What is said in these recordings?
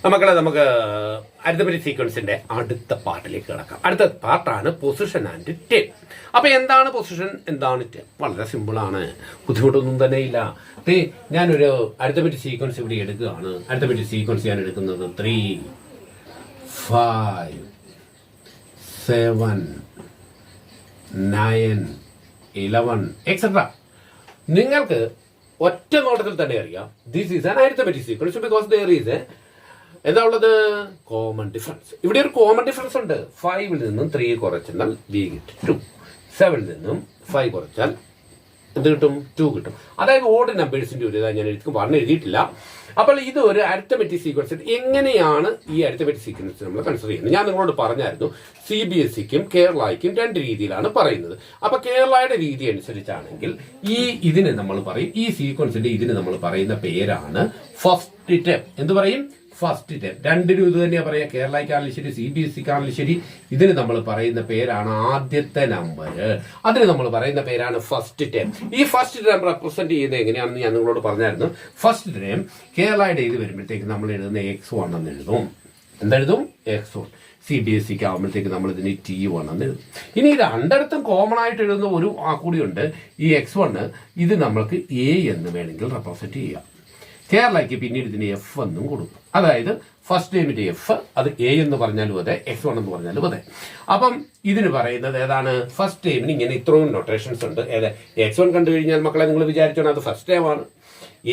നമുക്ക് അരിത്തമെറ്റിക് സീക്വൻസിന്റെ അടുത്ത പാർട്ടിലേക്ക് കിടക്കാം. അടുത്ത പാർട്ടാണ് പൊസിഷൻ ആൻഡ് ടേം. അപ്പൊ എന്താണ് പൊസിഷൻ, എന്താണ് ടേം? വളരെ സിമ്പിളാണ്, ബുദ്ധിമുട്ടൊന്നും തന്നെ ഇല്ല. ഞാനൊരു അരിത്തമെറ്റിക് സീക്വൻസ് ഇവിടെ എടുക്കുകയാണ്. അരിത്തമെറ്റിക് സീക്വൻസ് ഞാൻ എടുക്കുന്നത് 3, 5, 7, 9, 11 എക്സെട്ര. നിങ്ങൾക്ക് ഒറ്റ നോട്ടത്തിൽ തന്നെ അറിയാം this is an arithmetic sequence because there is എന്താ ഉള്ളത്? Common difference. ഇവിടെ ഒരു കോമൺ ഡിഫറൻസ് ഉണ്ട്. 5 നിന്നും 3 കുറച്ചെന്നാൽ വി കിട്ടും 2. 7 നിന്നും 5 കുറച്ചാൽ എന്ത് കിട്ടും? 2 കിട്ടും. അതായത് ഓഡ് നമ്പേഴ്സിന്റെ ഒരു ഇതാ ഞാൻ എഴുതിയിട്ടില്ല. അപ്പോൾ ഇത് ഒരു അരിത്തമെറ്റിക് സീക്വൻസ്. എങ്ങനെയാണ് ഈ അരിത്തമെറ്റിക് സീക്വൻസ് നമ്മൾ കൺസിഡർ ചെയ്യുന്നത്? ഞാൻ നിങ്ങളോട് പറഞ്ഞായിരുന്നു CBSEക്കും കേരളയ്ക്കും 2 രീതിയിലാണ് പറയുന്നത്. അപ്പൊ കേരളയുടെ രീതി അനുസരിച്ചാണെങ്കിൽ ഇതിന് നമ്മൾ പറയും, ഈ സീക്വൻസിന്റെ ഇതിന് നമ്മൾ പറയുന്ന പേരാണ് ഫസ്റ്റ് ടേം. എന്ത് പറയും? First term. രണ്ടിനും ഇത് തന്നെയാ പറയാ. കേരളയ്ക്കാണെങ്കിലും ശരി, CBSEക്കാണെങ്കിലും ശരി, ഇതിന് നമ്മൾ പറയുന്ന പേരാണ് ആദ്യത്തെ നമ്പർ. അതിന് നമ്മൾ പറയുന്ന പേരാണ് ഫസ്റ്റ് ടേം. ഈ ഫസ്റ്റ് ടേം റെപ്രസെന്റ് ചെയ്യുന്നത് എങ്ങനെയാണെന്ന് ഞാൻ നിങ്ങളോട് പറഞ്ഞായിരുന്നു. ഫസ്റ്റ് ടേം കേരളയുടെ ഇത് വരുമ്പോഴത്തേക്ക് നമ്മൾ എഴുതുന്ന X1 എന്ന് എഴുതും. എന്തെഴുതും? X1. CBSEക്ക് ആകുമ്പോഴത്തേക്ക് നമ്മൾ ഇതിന് T1 എന്ന് എഴുതും. ഇനി രണ്ടിടത്തും കോമൺ ആയിട്ട് എഴുതുന്ന ഒരു കൂടിയുണ്ട്. ഈ X1 ഇത് നമ്മൾക്ക് A എന്ന് വേണമെങ്കിൽ റെപ്രസെന്റ് ചെയ്യാം. കേരളയ്ക്ക് പിന്നീട് ഇതിന് F എന്നും കൊടുക്കും. അതായത് ഫസ്റ്റ് ടൈമിന്റെ F അത് A എന്ന് പറഞ്ഞാലും അതെ, X1 എന്ന് പറഞ്ഞാലും അതെ. അപ്പം ഇതിന് പറയുന്നത് ഏതാണ്? ഫസ്റ്റ് ടൈമിന് ഇങ്ങനെ ഇത്രയും നൊട്ടേഷൻസ് ഉണ്ട്. X1 കണ്ടു കഴിഞ്ഞാൽ മക്കളെ നിങ്ങൾ വിചാരിച്ചോണം അത് ഫസ്റ്റ് ടൈം ആണ്.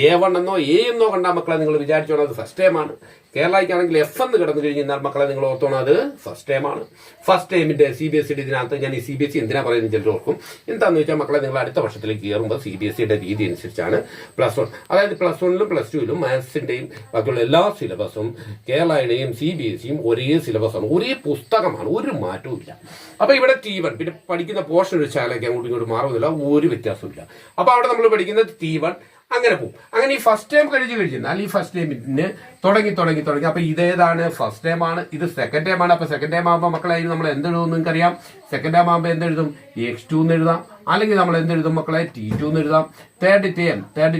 A1 എന്നോ A എന്നോ കണ്ടാൽ മക്കളെ നിങ്ങൾ വിചാരിച്ചോണം അത് ഫസ്റ്റ് ടൈം ആണ്. കേരളയ്ക്കാണെങ്കിൽ F എന്ന് കിടന്നു കഴിഞ്ഞാൽ മക്കളെ നിങ്ങൾ ഓർത്തോണം അത് ഫസ്റ്റ് ടൈം ആണ്. ഫസ്റ്റ് ടൈമിന്റെ CBSEയുടെ ഇതിനകത്ത് ഞാൻ ഈ CBSE എന്തിനാ പറയുന്നത് ചിലർ ഓർക്കും. എന്താണെന്ന് വെച്ചാൽ മക്കളെ നിങ്ങൾ അടുത്ത വർഷത്തിലേക്ക് കയറുമ്പോൾ CBSEയുടെ രീതി അനുസരിച്ചാണ് +1. അതായത് +1ലും +2ലും മാത്സിന്റെയും ബാക്കിയുള്ള എല്ലാ സിലബസും കേരളയുടെയും CBSEയും ഒരേ സിലബസാണ്, ഒരേ പുസ്തകമാണ്, ഒരു മാറ്റവും ഇല്ല. അപ്പൊ ഇവിടെ T1 പിന്നെ പഠിക്കുന്ന പോർഷൻ ഒരു ശാലയ്ക്ക് അങ്ങോട്ടും ഇങ്ങോട്ട് മാറുന്നില്ല, ഒരു വ്യത്യാസവും ഇല്ല. അപ്പൊ അവിടെ നമ്മൾ പഠിക്കുന്നത് T1 അങ്ങനെ പോകും. അങ്ങനെ ഈ ഫസ്റ്റ് ടൈം കഴിഞ്ഞാൽ ഈ ഫസ്റ്റ് ടൈമിന് തുടങ്ങി അപ്പൊ ഇതേതാണ്? ഫസ്റ്റ് ടൈം ആണ്. ഇത് സെക്കൻഡ് ടൈം ആണ്. അപ്പൊ സെക്കൻഡ് ടൈം ആകുമ്പോൾ മക്കളെ നമ്മൾ എന്തെഴുതും നിങ്ങൾക്കറിയാം. സെക്കൻഡ് ടൈം ആകുമ്പോൾ എന്തെഴുതും? X2 എന്ന് എഴുതാം. അല്ലെങ്കിൽ നമ്മൾ എന്തെഴുതും മക്കളെ? T2 എന്ന് എഴുതാം. തേർഡ്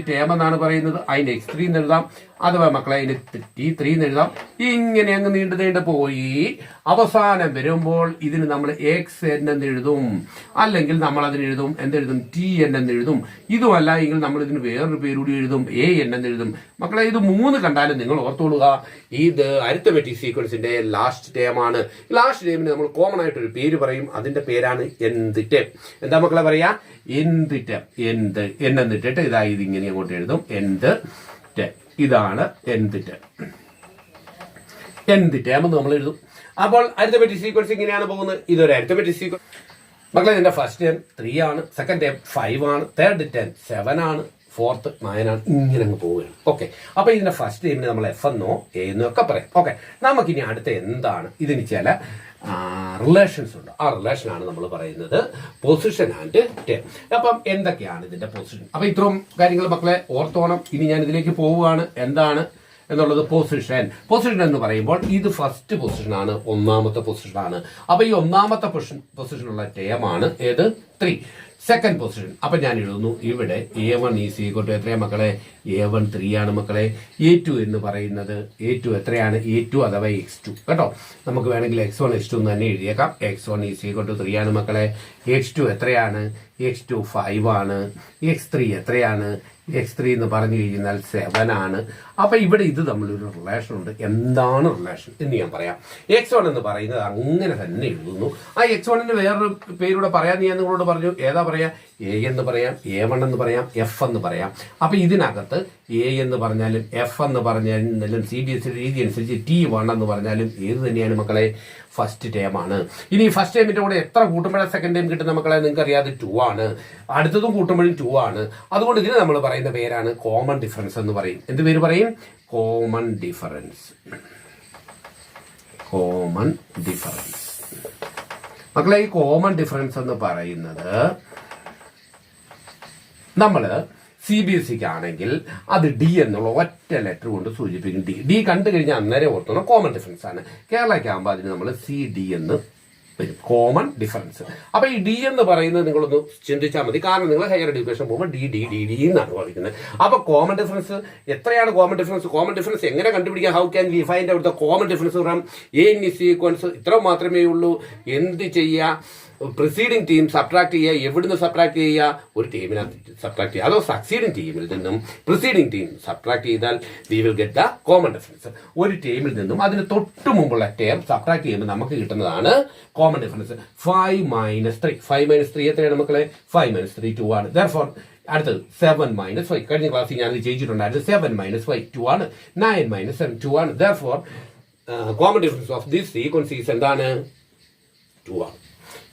ടേം എന്നാണ് പറയുന്നത്. അതിന് X3 എന്ന് എഴുതാം. അഥവാ മക്കളെ അതിന് T3 എന്ന് എഴുതാം. ഇങ്ങനെ അങ്ങ് നീണ്ടു പോയി അവസാനം വരുമ്പോൾ ഇതിന് നമ്മൾ XN എന്ന് എഴുതും. അല്ലെങ്കിൽ നമ്മൾ അതിന് എഴുതും എന്തെഴുതും? TN എന്ന് എഴുതും. ഇതുമല്ല എങ്കിൽ നമ്മൾ ഇതിന് വേറൊരു പേരുകൂടി എഴുതും, AN എന്ന് എഴുതും. മക്കളെ ഇത് 3 കണ്ടാലും നിങ്ങൾ ഓർത്തോളുക, ഇത് അരിത്തമെറ്റിക് സീക്വൻസിന്റെ ലാസ്റ്റ് ടേം ആണ്. ലാസ്റ്റ് ടേമിന് നമ്മൾ കോമൺ ആയിട്ട് ഒരു പേര് പറയും. അതിന്റെ പേരാണ് nth ടേം. എന്താ മക്കളെ പറയാ? nth term. എന്നിട്ടിട്ട് ഇതാ ഇതിങ്ങനെ അങ്ങോട്ട് എഴുതും. nth term. ഇതാണ് nth ടേം. nth ടേം എന്ന് നമ്മൾ എഴുതും. അപ്പോൾ അരിത്തമെറ്റിക് സീക്വൻസ് ഇങ്ങനെയാണ് പോകുന്നത്. ഇതൊരു അരിത്തമെറ്റിക് സീക്വൻസ്. മക്കളെ ഇതിന്റെ ഫസ്റ്റ് ടേം 3 ആണ്, സെക്കൻഡ് ടേം 5 ആണ്, തേർഡ് ടേം 7 ആണ്, ഫോർത്ത് 9 ആണ്. ഇങ്ങനെ അങ്ങ് പോവുകയാണ്. ഓക്കെ. അപ്പൊ ഇതിന്റെ ഫസ്റ്റ് ടൈമിന് നമ്മൾ F എന്നോ A എന്നോ ഒക്കെ പറയാം. ഓക്കെ. നമുക്കിനി അടുത്ത എന്താണ്? ഇതിന് ചില റിലേഷൻസ് ഉണ്ട്. ആ റിലേഷനാണ് നമ്മൾ പറയുന്നത് പൊസിഷൻ ആൻഡ് ടേം. അപ്പം എന്തൊക്കെയാണ് ഇതിന്റെ പൊസിഷൻ? അപ്പൊ ഇത്രയും കാര്യങ്ങൾ മക്കളെ ഓർത്തോണം. ഇനി ഞാൻ ഇതിലേക്ക് പോവുകയാണ്. എന്താണ് എന്നുള്ളത്? പൊസിഷൻ എന്ന് പറയുമ്പോൾ ഇത് ഫസ്റ്റ് പൊസിഷനാണ്, ഒന്നാമത്തെ പൊസിഷനാണ്. അപ്പൊ ഈ ഒന്നാമത്തെ പൊസിഷനുള്ള ടേമാണ് ഏത്? 3. Second position. അപ്പൊ ഞാൻ എഴുതുന്നു ഇവിടെ A1 ഈസ് ഈക്വൽ ടു എത്രയാ മക്കളെ? A1 3 ആണ് മക്കളെ. A2 എന്ന് പറയുന്നത് A2 എത്രയാണ്? A2 അഥവാ X2 കേട്ടോ. നമുക്ക് വേണമെങ്കിൽ X1 X2 എന്ന് തന്നെ എഴുതിയേക്കാം. X1 ഈസ് ഈക്വൽ ടു 3 ആണ് മക്കളെ. X2 എത്രയാണ്? X2 5 ആണ്. X3 എത്രയാണ്? X3 എന്ന് പറഞ്ഞു കഴിഞ്ഞാൽ 7 ആണ്. അപ്പൊ ഇവിടെ ഇത് തമ്മിലൊരു റിലേഷൻ ഉണ്ട്. എന്താണ് റിലേഷൻ എന്ന് ഞാൻ പറയാം. X1 എന്ന് പറയുന്നത് അങ്ങനെ തന്നെ എഴുതുന്നു. ആ X1ന് വേറൊരു പേരൂടെ പറയാൻ ഞാൻ നിങ്ങളോട് പറഞ്ഞു. ഏതാ പറയാ? A എന്ന് പറയാം, A1 എന്ന് പറയാം, F എന്ന് പറയാം. അപ്പൊ ഇതിനകത്ത് A എന്ന് പറഞ്ഞാലും F എന്ന് പറഞ്ഞാലും CBSE രീതി അനുസരിച്ച് T1 എന്ന് പറഞ്ഞാലും ഏത് തന്നെയാണ് മക്കളെ? ഫസ്റ്റ് ടേം ആണ്. ഇനി ഫസ്റ്റ് ടൈമിന്റെ കൂടെ എത്ര കൂട്ടുമ്പോഴാണ് സെക്കൻഡ് ടൈം കിട്ടുന്ന മക്കളെ? നിങ്ങൾക്ക് അറിയാതെ 2 ആണ്. അടുത്തതും കൂട്ടുമ്പോഴും 2 ആണ്. അതുകൊണ്ട് ഇതിന് നമ്മൾ പറയുന്ന പേരാണ് കോമൺ ഡിഫറൻസ് എന്ന് പറയും. എന്ത് പേര് പറയും? Common difference. Common difference. മക്കളെ ഈ കോമൺ ഡിഫറൻസ് എന്ന് പറയുന്നത് നമ്മള് CBSEക്ക് ആണെങ്കിൽ അത് D എന്നുള്ള ഒറ്റ ലെറ്റർ കൊണ്ട് സൂചിപ്പിക്കും. D കണ്ടു കഴിഞ്ഞാൽ അന്നേരം ഓർത്തോണം കോമൺ ഡിഫറൻസ് ആണ്. കേരളയ്ക്ക് ആകുമ്പോൾ അതിന് നമ്മൾ CD എന്ന് കോമൺ ഡിഫറൻസ്. അപ്പൊ ഈ ഡി എന്ന് പറയുന്നത് നിങ്ങളൊന്ന് ചിന്തിച്ചാൽ മതി, കാരണം നിങ്ങൾ ഹയർ എഡ്യൂക്കേഷൻ പോകുമ്പോൾ ഡി ഡി ഡി ഡി എന്നാണ് പറയുന്നത്. അപ്പൊ കോമൺ ഡിഫറൻസ് എത്രയാണ്? കോമൺ ഡിഫറൻസ് എങ്ങനെ കണ്ടുപിടിക്കാം? How can we find out the common difference from A in sequence? ഇത്ര മാത്രമേ ഉള്ളൂ. എന്ത് ചെയ്യുക? പ്രിസീഡിങ് ടീം സബ്ട്രാക്ട് ചെയ്യുക. എവിടുന്ന് സബ്ട്രാക്ട് ചെയ്യുക? ഒരു ടീമിനകത്ത് സബ്ട്രാക്ട് ചെയ്യുക. അതോ സക്സീഡിങ് ടീമിൽ നിന്നും പ്രിസീഡിങ് ടീം സബ്ട്രാക്ട് ചെയ്താൽ we will get the common difference. ഒരു ടീമിൽ നിന്നും അതിന് തൊട്ട് മുമ്പുള്ള ടേം സബ്ട്രാക്ട് ചെയ്യുമ്പോൾ നമുക്ക് കിട്ടുന്നതാണ് കോമൺ ഡിഫറൻസ്. 5 - 3. 5 - 3 എത്രയാണ് മക്കളെ? 5 - 3 2 ആണ്. Therefore അടുത്തത് 7 - 5. കഴിഞ്ഞ ക്ലാസ്സിൽ ഞാൻ ചെയ്യിച്ചിട്ടുണ്ടായിരുന്നു. 7 - 5 2 ആണ്. 9 - 7 2 ആണ്. Therefore common difference of this sequence എന്താണ്? 2 ആണ്.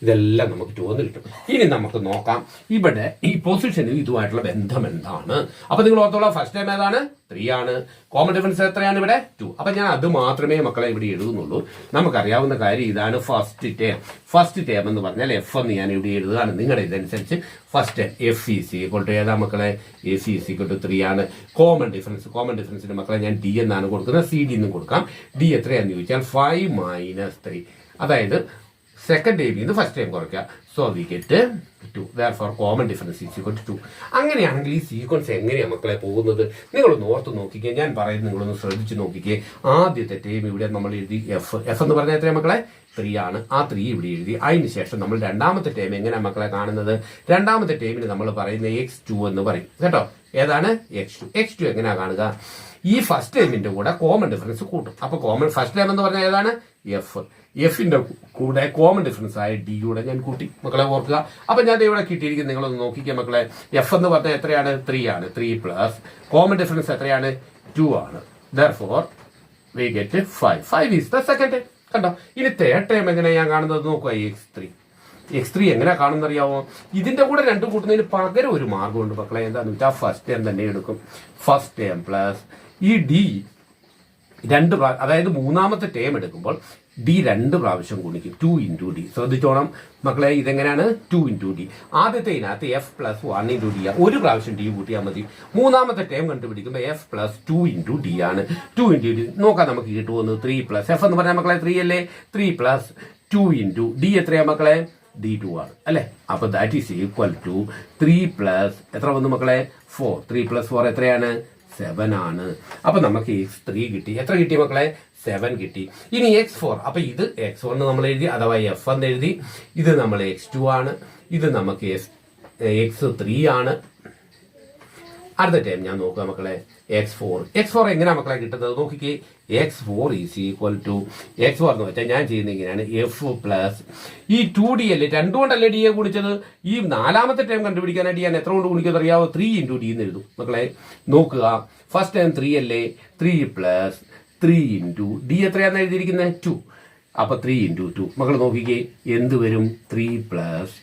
ഇതെല്ലാം നമുക്ക് 2 എന്ന് കിട്ടും. ഇനി നമുക്ക് നോക്കാം ഇവിടെ ഈ പൊസിഷനും ഇതുമായിട്ടുള്ള ബന്ധം എന്താണ്. അപ്പൊ നിങ്ങൾ ഓർത്തോളാം, ഫസ്റ്റ് ടൈം ഏതാണ്? 3 ആണ്. കോമൺ ഡിഫറൻസ് എത്രയാണ് ഇവിടെ? 2. അപ്പൊ ഞാൻ അത് മാത്രമേ മക്കളെ ഇവിടെ എഴുതുന്നുള്ളൂ. നമുക്കറിയാവുന്ന കാര്യം ഇതാണ്. ഫസ്റ്റ് ടേം എന്ന് പറഞ്ഞാൽ എഫ് എന്ന് ഞാൻ ഇവിടെ എഴുതുകയാണ്. നിങ്ങളുടെ ഇതനുസരിച്ച് first term F is equal to ഏതാ മക്കളെ? എഫ് ഈസ് ഈക്വൽ ടു 3 ആണ്. കോമൺ ഡിഫറൻസിന് മക്കളെ ഞാൻ ഡി എന്നാണ് കൊടുക്കുന്നത്. സി ഡി എന്നും കൊടുക്കാം. ഡി എത്രയാന്ന് ചോദിച്ചാൽ 5 - 3, അതായത് സെക്കൻഡ് ടൈമിൽ നിന്ന് ഫസ്റ്റ് ടൈം കുറയ്ക്കുക. So we get 2. Therefore common difference is equal to 2. അങ്ങനെയാണെങ്കിൽ ഈ സീക്വൻസ് എങ്ങനെയാണ് മക്കളെ പോകുന്നത്? നിങ്ങളൊന്ന് ഓർത്ത് നോക്കിക്കേ. ഞാൻ പറയുന്നത് നിങ്ങളൊന്ന് ശ്രദ്ധിച്ച് നോക്കിക്കേ. ആദ്യത്തെ ടൈം ഇവിടെ നമ്മൾ എഴുതി എഫ് എന്ന് പറഞ്ഞാൽ എത്രയാണ് മക്കളെ? 3 ആണ്. ആ 3 ഇവിടെ എഴുതി. അതിന് ശേഷം നമ്മൾ രണ്ടാമത്തെ ടൈം എങ്ങനെയാണ് മക്കളെ കാണുന്നത്? രണ്ടാമത്തെ ടൈമിന് നമ്മൾ പറയുന്നത് x2 എന്ന് പറയും കേട്ടോ. ഏതാണ്? x2 എങ്ങനെയാ കാണുക? ഈ ഫസ്റ്റ് ടൈമിന്റെ കൂടെ കോമൺ ഡിഫറൻസ് കൂട്ടും. അപ്പൊ കോമൺ ഫസ്റ്റ് ടൈം എന്ന് പറഞ്ഞാൽ ഏതാണ്? എഫിന്റെ കൂടെ കോമൺ ഡിഫറൻസ് ആയ ഡിയുടെ ഞാൻ കൂട്ടി. മക്കളെ ഓർക്കുക. അപ്പൊ ഞാൻ ഇവിടെ കിട്ടിയിരിക്കുന്നത് നിങ്ങളൊന്ന് നോക്കിക്കുക മക്കളെ. എഫ് എന്ന് പറഞ്ഞാൽ എത്രയാണ്? 3 ആണ്. 3 പ്ലസ് കോമൺ ഡിഫറൻസ് എത്രയാണ്? 2 ആണ്. Therefore we get 5. 5 is the second time. കണ്ടോ? ഇനി തേർഡ് ടൈം എങ്ങനെയാ ഞാൻ കാണുന്നത് നോക്കുക. x3 എങ്ങനെയാ കാണുന്ന അറിയാവോ? ഇതിന്റെ കൂടെ രണ്ടും കൂട്ടുന്നതിന് പകരം ഒരു മാർഗമുണ്ട് മക്കളെ. എന്താന്ന് വെച്ചാൽ ഫസ്റ്റ് ടൈം തന്നെ എടുക്കും. ഫസ്റ്റ് ടൈം പ്ലസ് ഈ ഡി അതായത് മൂന്നാമത്തെ ടേം എടുക്കുമ്പോൾ ഡി 2 പ്രാവശ്യം ഗുണിക്കും. 2 × ഡി. ശ്രദ്ധിച്ചോണം മക്കളെ, ഇതെങ്ങനെയാണ്? 2 × ഡി. ആദ്യത്തേതിനകത്ത് എഫ് പ്ലസ് 1 × ഡി. ഒരു പ്രാവശ്യം ഡി കൂട്ടിയാൽ മതി. മൂന്നാമത്തെ ടേം കണ്ടുപിടിക്കുമ്പോൾ എഫ് പ്ലസ് 2 × ഡി ആണ്. 2 × ഡി നോക്കാം നമുക്ക് കിട്ടുമെന്ന്. 3 പ്ലസ് എഫ് എന്ന് പറഞ്ഞാൽ മക്കളെ 3 അല്ലേ? 3 പ്ലസ് 2 × ഡി എത്രയാ മക്കളെ? D2 ആണ് അല്ലെ? അപ്പൊ that is equal to 3 plus എത്ര വന്നു മക്കളെ? 4. 3 പ്ലസ് 4 എത്രയാണ്? 7 ആണ്. അപ്പൊ നമുക്ക് x3 കിട്ടി. എത്ര കിട്ടി മക്കളെ? 7 കിട്ടി. ഇനി x4, അപ്പൊ ഇത് x1 നമ്മൾ എഴുതി, അഥവാ f എന്ന് എഴുതി. ഇത് നമ്മൾ x2 ആണ്. ഇത് നമുക്ക് x3 ആണ്. അടുത്ത ടൈം ഞാൻ നോക്കുക മക്കളെ. x4 എങ്ങനെയാ മക്കളെ കിട്ടുന്നത് നോക്കിക്കേ. x4 is equal to x4 എന്ന് വെച്ചാൽ ഞാൻ ചെയ്യുന്ന ഇങ്ങനെയാണ്. എഫ് പ്ലസ് ഈ 2d അല്ലേ, 2 കൊണ്ടല്ലേ ഡി എ ഗുണിച്ചത്. ഈ നാലാമത്തെ ടൈം കണ്ടുപിടിക്കാനായിട്ട് ഞാൻ എത്ര കൊണ്ട് ഗുണിക്കുന്നത് അറിയാവോ? 3 × ഡി എന്ന് എഴുതും മക്കളെ. നോക്കുക, ഫസ്റ്റ് ടൈം 3 അല്ലേ? 3 പ്ലസ് 3 × ഡി എത്രയാണെന്ന് എഴുതിയിരിക്കുന്നത്? 2. അപ്പൊ 3 × 2 മക്കൾ നോക്കിക്കേ എന്ത് വരും? 3 പ്ലസ്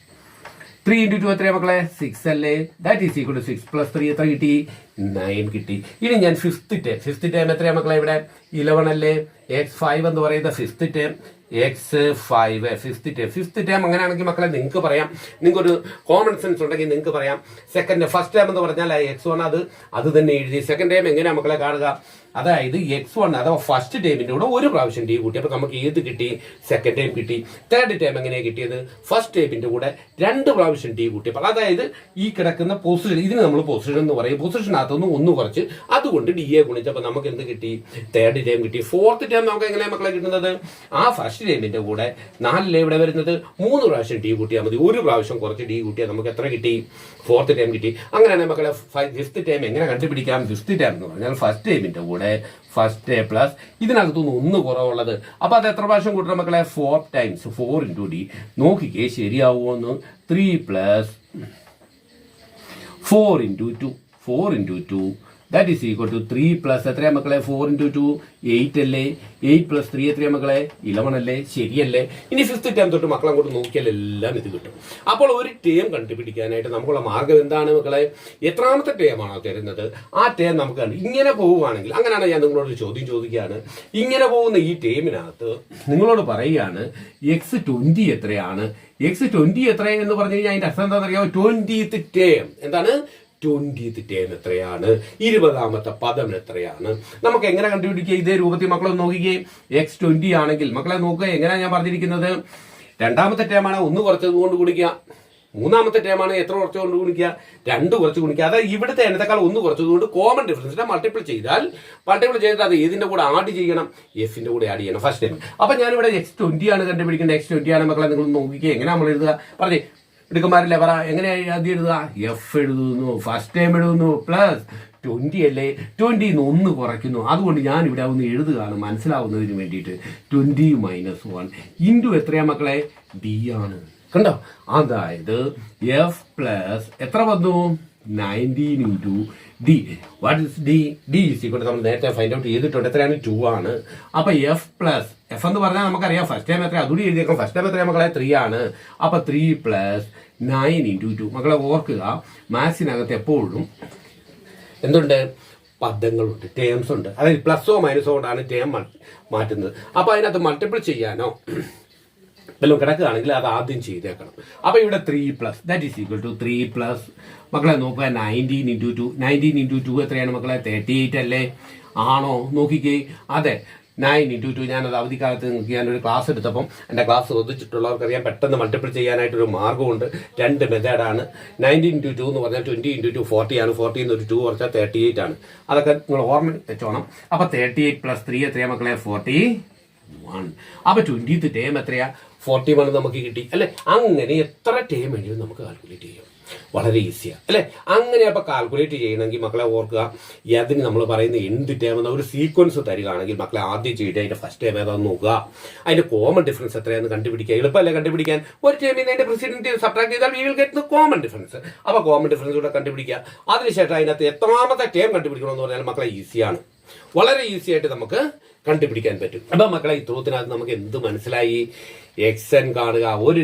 3 × 2 എത്രയാ മക്കളെ? 6 അല്ലേ? That is equal to 6 plus 3 എത്ര കിട്ടി? 9 കിട്ടി. ഇനി ഞാൻ ഫിഫ്ത്ത് ടൈം എത്രയാ മക്കളെ? ഇവിടെ 11 അല്ലേ? x5 എന്ന് പറയുന്ന fifth time. x5 fifth time. അങ്ങനെയാണെങ്കിൽ മക്കളെ നിങ്ങൾക്ക് പറയാം, നിങ്ങൾക്കൊരു കോമൺ സെൻസ് ഉണ്ടെങ്കിൽ നിങ്ങൾക്ക് പറയാം. ഫസ്റ്റ് ടൈം എന്ന് പറഞ്ഞാൽ x1 അത് തന്നെ എഴുതി. സെക്കൻഡ് ടൈം എങ്ങനെയാ മക്കളെ കാണുക? അതായത് x1 അഥവാ ഫസ്റ്റ് ടൈമിന്റെ കൂടെ ഒരു പ്രാവശ്യം ഡി കൂട്ടി. അപ്പൊ നമുക്ക് ഏത് കിട്ടി? സെക്കൻഡ് ടൈം കിട്ടി. തേർഡ് ടൈം എങ്ങനെയാണ് കിട്ടിയത്? ഫസ്റ്റ് ടൈമിന്റെ കൂടെ 2 പ്രാവശ്യം ഡി കൂട്ടിയപ്പോൾ, അതായത് ഈ കിടക്കുന്ന പൊസിഷൻ, ഇതിന് നമ്മൾ പൊസിഷൻ എന്ന് പറയും. പൊസിഷനകത്തൊന്ന് ഒന്ന് കുറച്ച് അതുകൊണ്ട് ഡി എ ഗുണിച്ചപ്പോൾ നമുക്ക് എന്ത് കിട്ടി? തേർഡ് ടൈം കിട്ടി. ഫോർത്ത് ടൈം നമുക്ക് എങ്ങനെയാണ് മക്കളെ കിട്ടുന്നത്? ആ ഫസ്റ്റ് ടൈമിന്റെ കൂടെ 4 ഇവിടെ വരുന്നത് 3 പ്രാവശ്യം ഡി കൂട്ടിയാൽ മതി. ഒരു പ്രാവശ്യം കുറച്ച് ഡി കൂട്ടിയാൽ നമുക്ക് എത്ര കിട്ടി? ഫോർത്ത് ടൈം കിട്ടി. അങ്ങനെയാണ് മക്കളെ ഫിഫ്ത്ത് ടൈം എങ്ങനെ കണ്ടുപിടിക്കാം? ഫിഫ്ത്ത് ടൈം എന്ന് പറഞ്ഞാൽ ഫസ്റ്റ് ടൈമിന്റെ കൂടെ ഫസ്റ്റ് പ്ലസ് ഇതിനകത്തുനിന്ന് 1 കുറവുള്ളത്. അപ്പൊ അത് എത്ര പ്രാവശ്യം കൂട്ടണം മക്കളെ? 4 ടൈംസ് 4 × ഡി. നോക്കിക്കേ ശരിയാവുമെന്ന്. 3 plus 4 × 2 that is equal to 3 plus എത്രയാ മക്കളെ? 4 × 2 8 അല്ലേ? 8 പ്ലസ് 3 എത്രയാ മക്കളെ? 11 അല്ലേ? ശരിയല്ലേ? ഇനി ഫിഫ്ത്ത് ടൈം തൊട്ട് മക്കളെ അങ്ങോട്ട് നോക്കിയാൽ എല്ലാം ഇത് കിട്ടും. അപ്പോൾ ഒരു ടേം കണ്ടുപിടിക്കാനായിട്ട് നമുക്കുള്ള മാർഗം എന്താണ് മക്കളെ? എത്രാമത്തെ ടേമാണോ തരുന്നത് ആ ടേം നമുക്ക് ഇങ്ങനെ പോവുകയാണെങ്കിൽ, അങ്ങനെയാണ് ഞാൻ നിങ്ങളോട് ചോദ്യം ചോദിക്കുകയാണ്. ഇങ്ങനെ പോകുന്ന ഈ ടേമിനകത്ത് നിങ്ങളോട് പറയുകയാണ് x20 എത്രയാണ്? x20 എത്രയെന്ന് പറഞ്ഞു കഴിഞ്ഞാൽ അതിന്റെ അർത്ഥം എന്താണെന്ന് അറിയാമോ? 20th term. എന്താണ്? 20th ടേം എത്രയാണ്? 20ാമത്തെ പദം എത്രയാണ്? നമുക്ക് എങ്ങനെ കണ്ടുപിടിക്കുക? ഇതേ രൂപത്തിൽ മക്കളെ നോക്കിക്കേ. x20 ആണെങ്കിൽ മക്കളെ നോക്കുക എങ്ങനെയാ ഞാൻ പറഞ്ഞിരിക്കുന്നത്? രണ്ടാമത്തെ ടേമാണ് 1 കുറച്ചത് കൊണ്ട് ഗുണിക്കുക, മൂന്നാമത്തെ ടേമാണ് എത്ര കുറച്ച് കൊണ്ട് ഗുണിക്കുക, 2 കുറച്ച് ഗുണിക്കുക. അതായത് ഇവിടുത്തെ എണ്ണത്തെക്കാൾ 1 കുറച്ചതുകൊണ്ട് കോമൺ ഡിഫറൻസിനെ മൾട്ടിപ്പിൾ ചെയ്തിട്ട് അത് ഏതിന്റെ കൂടെ ആഡ് ചെയ്യണം, എഫിന്റെ കൂടെ ആഡ് ചെയ്യണം ഫസ്റ്റ് ടൈം. അപ്പൊ ഞാനിവിടെ X20 ആണ് കണ്ടുപിടിക്കേണ്ടത്. X20 ആണ് മക്കളെ, നിങ്ങൾ നോക്കിക്കുക എങ്ങനെ നമ്മൾ എഴുതുക പറഞ്ഞേ, എടുക്കന്മാരില്ലേ പറ, എങ്ങനെയാ ആദ്യം എഴുതുക, എഫ് എഴുതുന്നു, ഫസ്റ്റ് ടൈം എഴുതുന്നു, പ്ലസ് 20 അല്ലേ, 20 1 കുറയ്ക്കുന്നു. അതുകൊണ്ട് ഞാൻ ഇവിടെ ഒന്ന് എഴുതുകയാണ് മനസ്സിലാവുന്നതിന് വേണ്ടിയിട്ട്. 20 - 1 ഇൻറ്റു എത്രയാ മക്കളെ, ഡി ആണ്. കണ്ടോ, അതായത് എഫ് പ്ലസ് എത്ര വന്നു, 19 into D. What is D? D is equal നമ്മൾ നേരത്തെ ഫൈൻഡ് ഔട്ട് ചെയ്തിട്ടുണ്ട്, എത്രയാണ്, 2 ആണ്. അപ്പൊ എഫ് പ്ലസ് എഫ് എന്ന് പറഞ്ഞാൽ നമുക്കറിയാം ഫസ്റ്റ് ടൈം എത്ര, അതുകൂടി എഴുതിയേക്കാം. ഫസ്റ്റ് ടൈം എത്രയാ മക്കളെ, 3 ആണ്. അപ്പൊ 3 പ്ലസ് 9 ഇൻറ്റു 2. മക്കളെ ഓർക്കുക, മാത്സിനകത്ത് എപ്പോഴും എന്തുണ്ട്, പദങ്ങളുണ്ട്, ടേംസ് ഉണ്ട്. അതായത് പ്ലസോ മൈനസോ കൊണ്ടാണ് ടേം മാറ്റുന്നത്. അപ്പൊ അതിനകത്ത് മൾട്ടിപ്പിൾ ചെയ്യാനോ വല്ലതും കിടക്കുകയാണെങ്കിൽ അത് ആദ്യം ചെയ്തേക്കണം. അപ്പൊ ഇവിടെ 3 plus that is equal to 3 plus മക്കളെ നോക്കുക 19 ഇൻറ്റു 2. 19 ഇൻറ്റു 2 എത്രയാണ് മക്കളെ, 38 അല്ലേ, ആണോ നോക്കിക്കേ. അതെ, 9 ഇൻറ്റു 2. ഞാനത് അവധിക്കാലത്ത് നിങ്ങൾക്ക് ഞാനൊരു ക്ലാസ് എടുത്തപ്പം എൻ്റെ ക്ലാസ് ശ്രദ്ധിച്ചിട്ടുള്ളവർക്കറിയാം, പെട്ടെന്ന് മൾട്ടിപ്പിൾ ചെയ്യാനായിട്ടൊരു മാർഗ്ഗമുണ്ട്. 2 മെത്തേഡാണ്. 19 ഇൻറ്റു 2 എന്ന് പറഞ്ഞാൽ 20 ഇൻറ്റു 2 40 ആണ്. 40 ഒരു 2 കുറച്ചാൽ 38 ആണ്. അതൊക്കെ നിങ്ങൾ ഓർമ്മ വെച്ചോണം. അപ്പൊ 38 പ്ലസ് 3 എത്രയാ മക്കളെ, 41. അപ്പൊ 20th ടേം എത്രയാ, 41 നമുക്ക് കിട്ടി അല്ലെ. അങ്ങനെ എത്ര ടേം വേണമെങ്കിലും നമുക്ക് കാൽക്കുലേറ്റ് ചെയ്യാം, വളരെ ഈസിയാണ് അല്ലെ. അങ്ങനെ അപ്പൊ കാൽക്കുലേറ്റ് ചെയ്യണമെങ്കിൽ മക്കളെ ഓർക്കുക, അതിന് നമ്മൾ പറയുന്ന എന്ത് ടേം എന്ന ഒരു സീക്വൻസ് തരികയാണെങ്കിൽ മക്കളെ ആദ്യം ചെയ്തിട്ട് അതിന്റെ ഫസ്റ്റ് ടേം ഏതാണെന്ന് നോക്കുക, അതിന്റെ കോമൺ ഡിഫറൻസ് എത്രയാണെന്ന് കണ്ടുപിടിക്കുക. എളുപ്പമല്ലേ കണ്ടുപിടിക്കാൻ? ഒരു ടേമിൽ അതിന്റെ പ്രസിഡന്റ് സബ്ട്രാക്ട് ചെയ്താൽ we will get the common difference. അപ്പൊ കോമൺ ഡിഫറൻസ് കൂടെ കണ്ടുപിടിക്കുക. അതിനുശേഷം അതിനകത്ത് എത്രാമത്തെ ടേം കണ്ടുപിടിക്കണമെന്ന് പറഞ്ഞാൽ മക്കളെ ഈസിയാണ്, വളരെ ഈസി ആയിട്ട് നമുക്ക് കണ്ടുപിടിക്കാൻ പറ്റും. അപ്പൊ മക്കളെ ഈ ത്രൂത്തിനകത്ത് നമുക്ക് എന്ത് മനസ്സിലായി, എക്സൻ കാണുക, ഒരു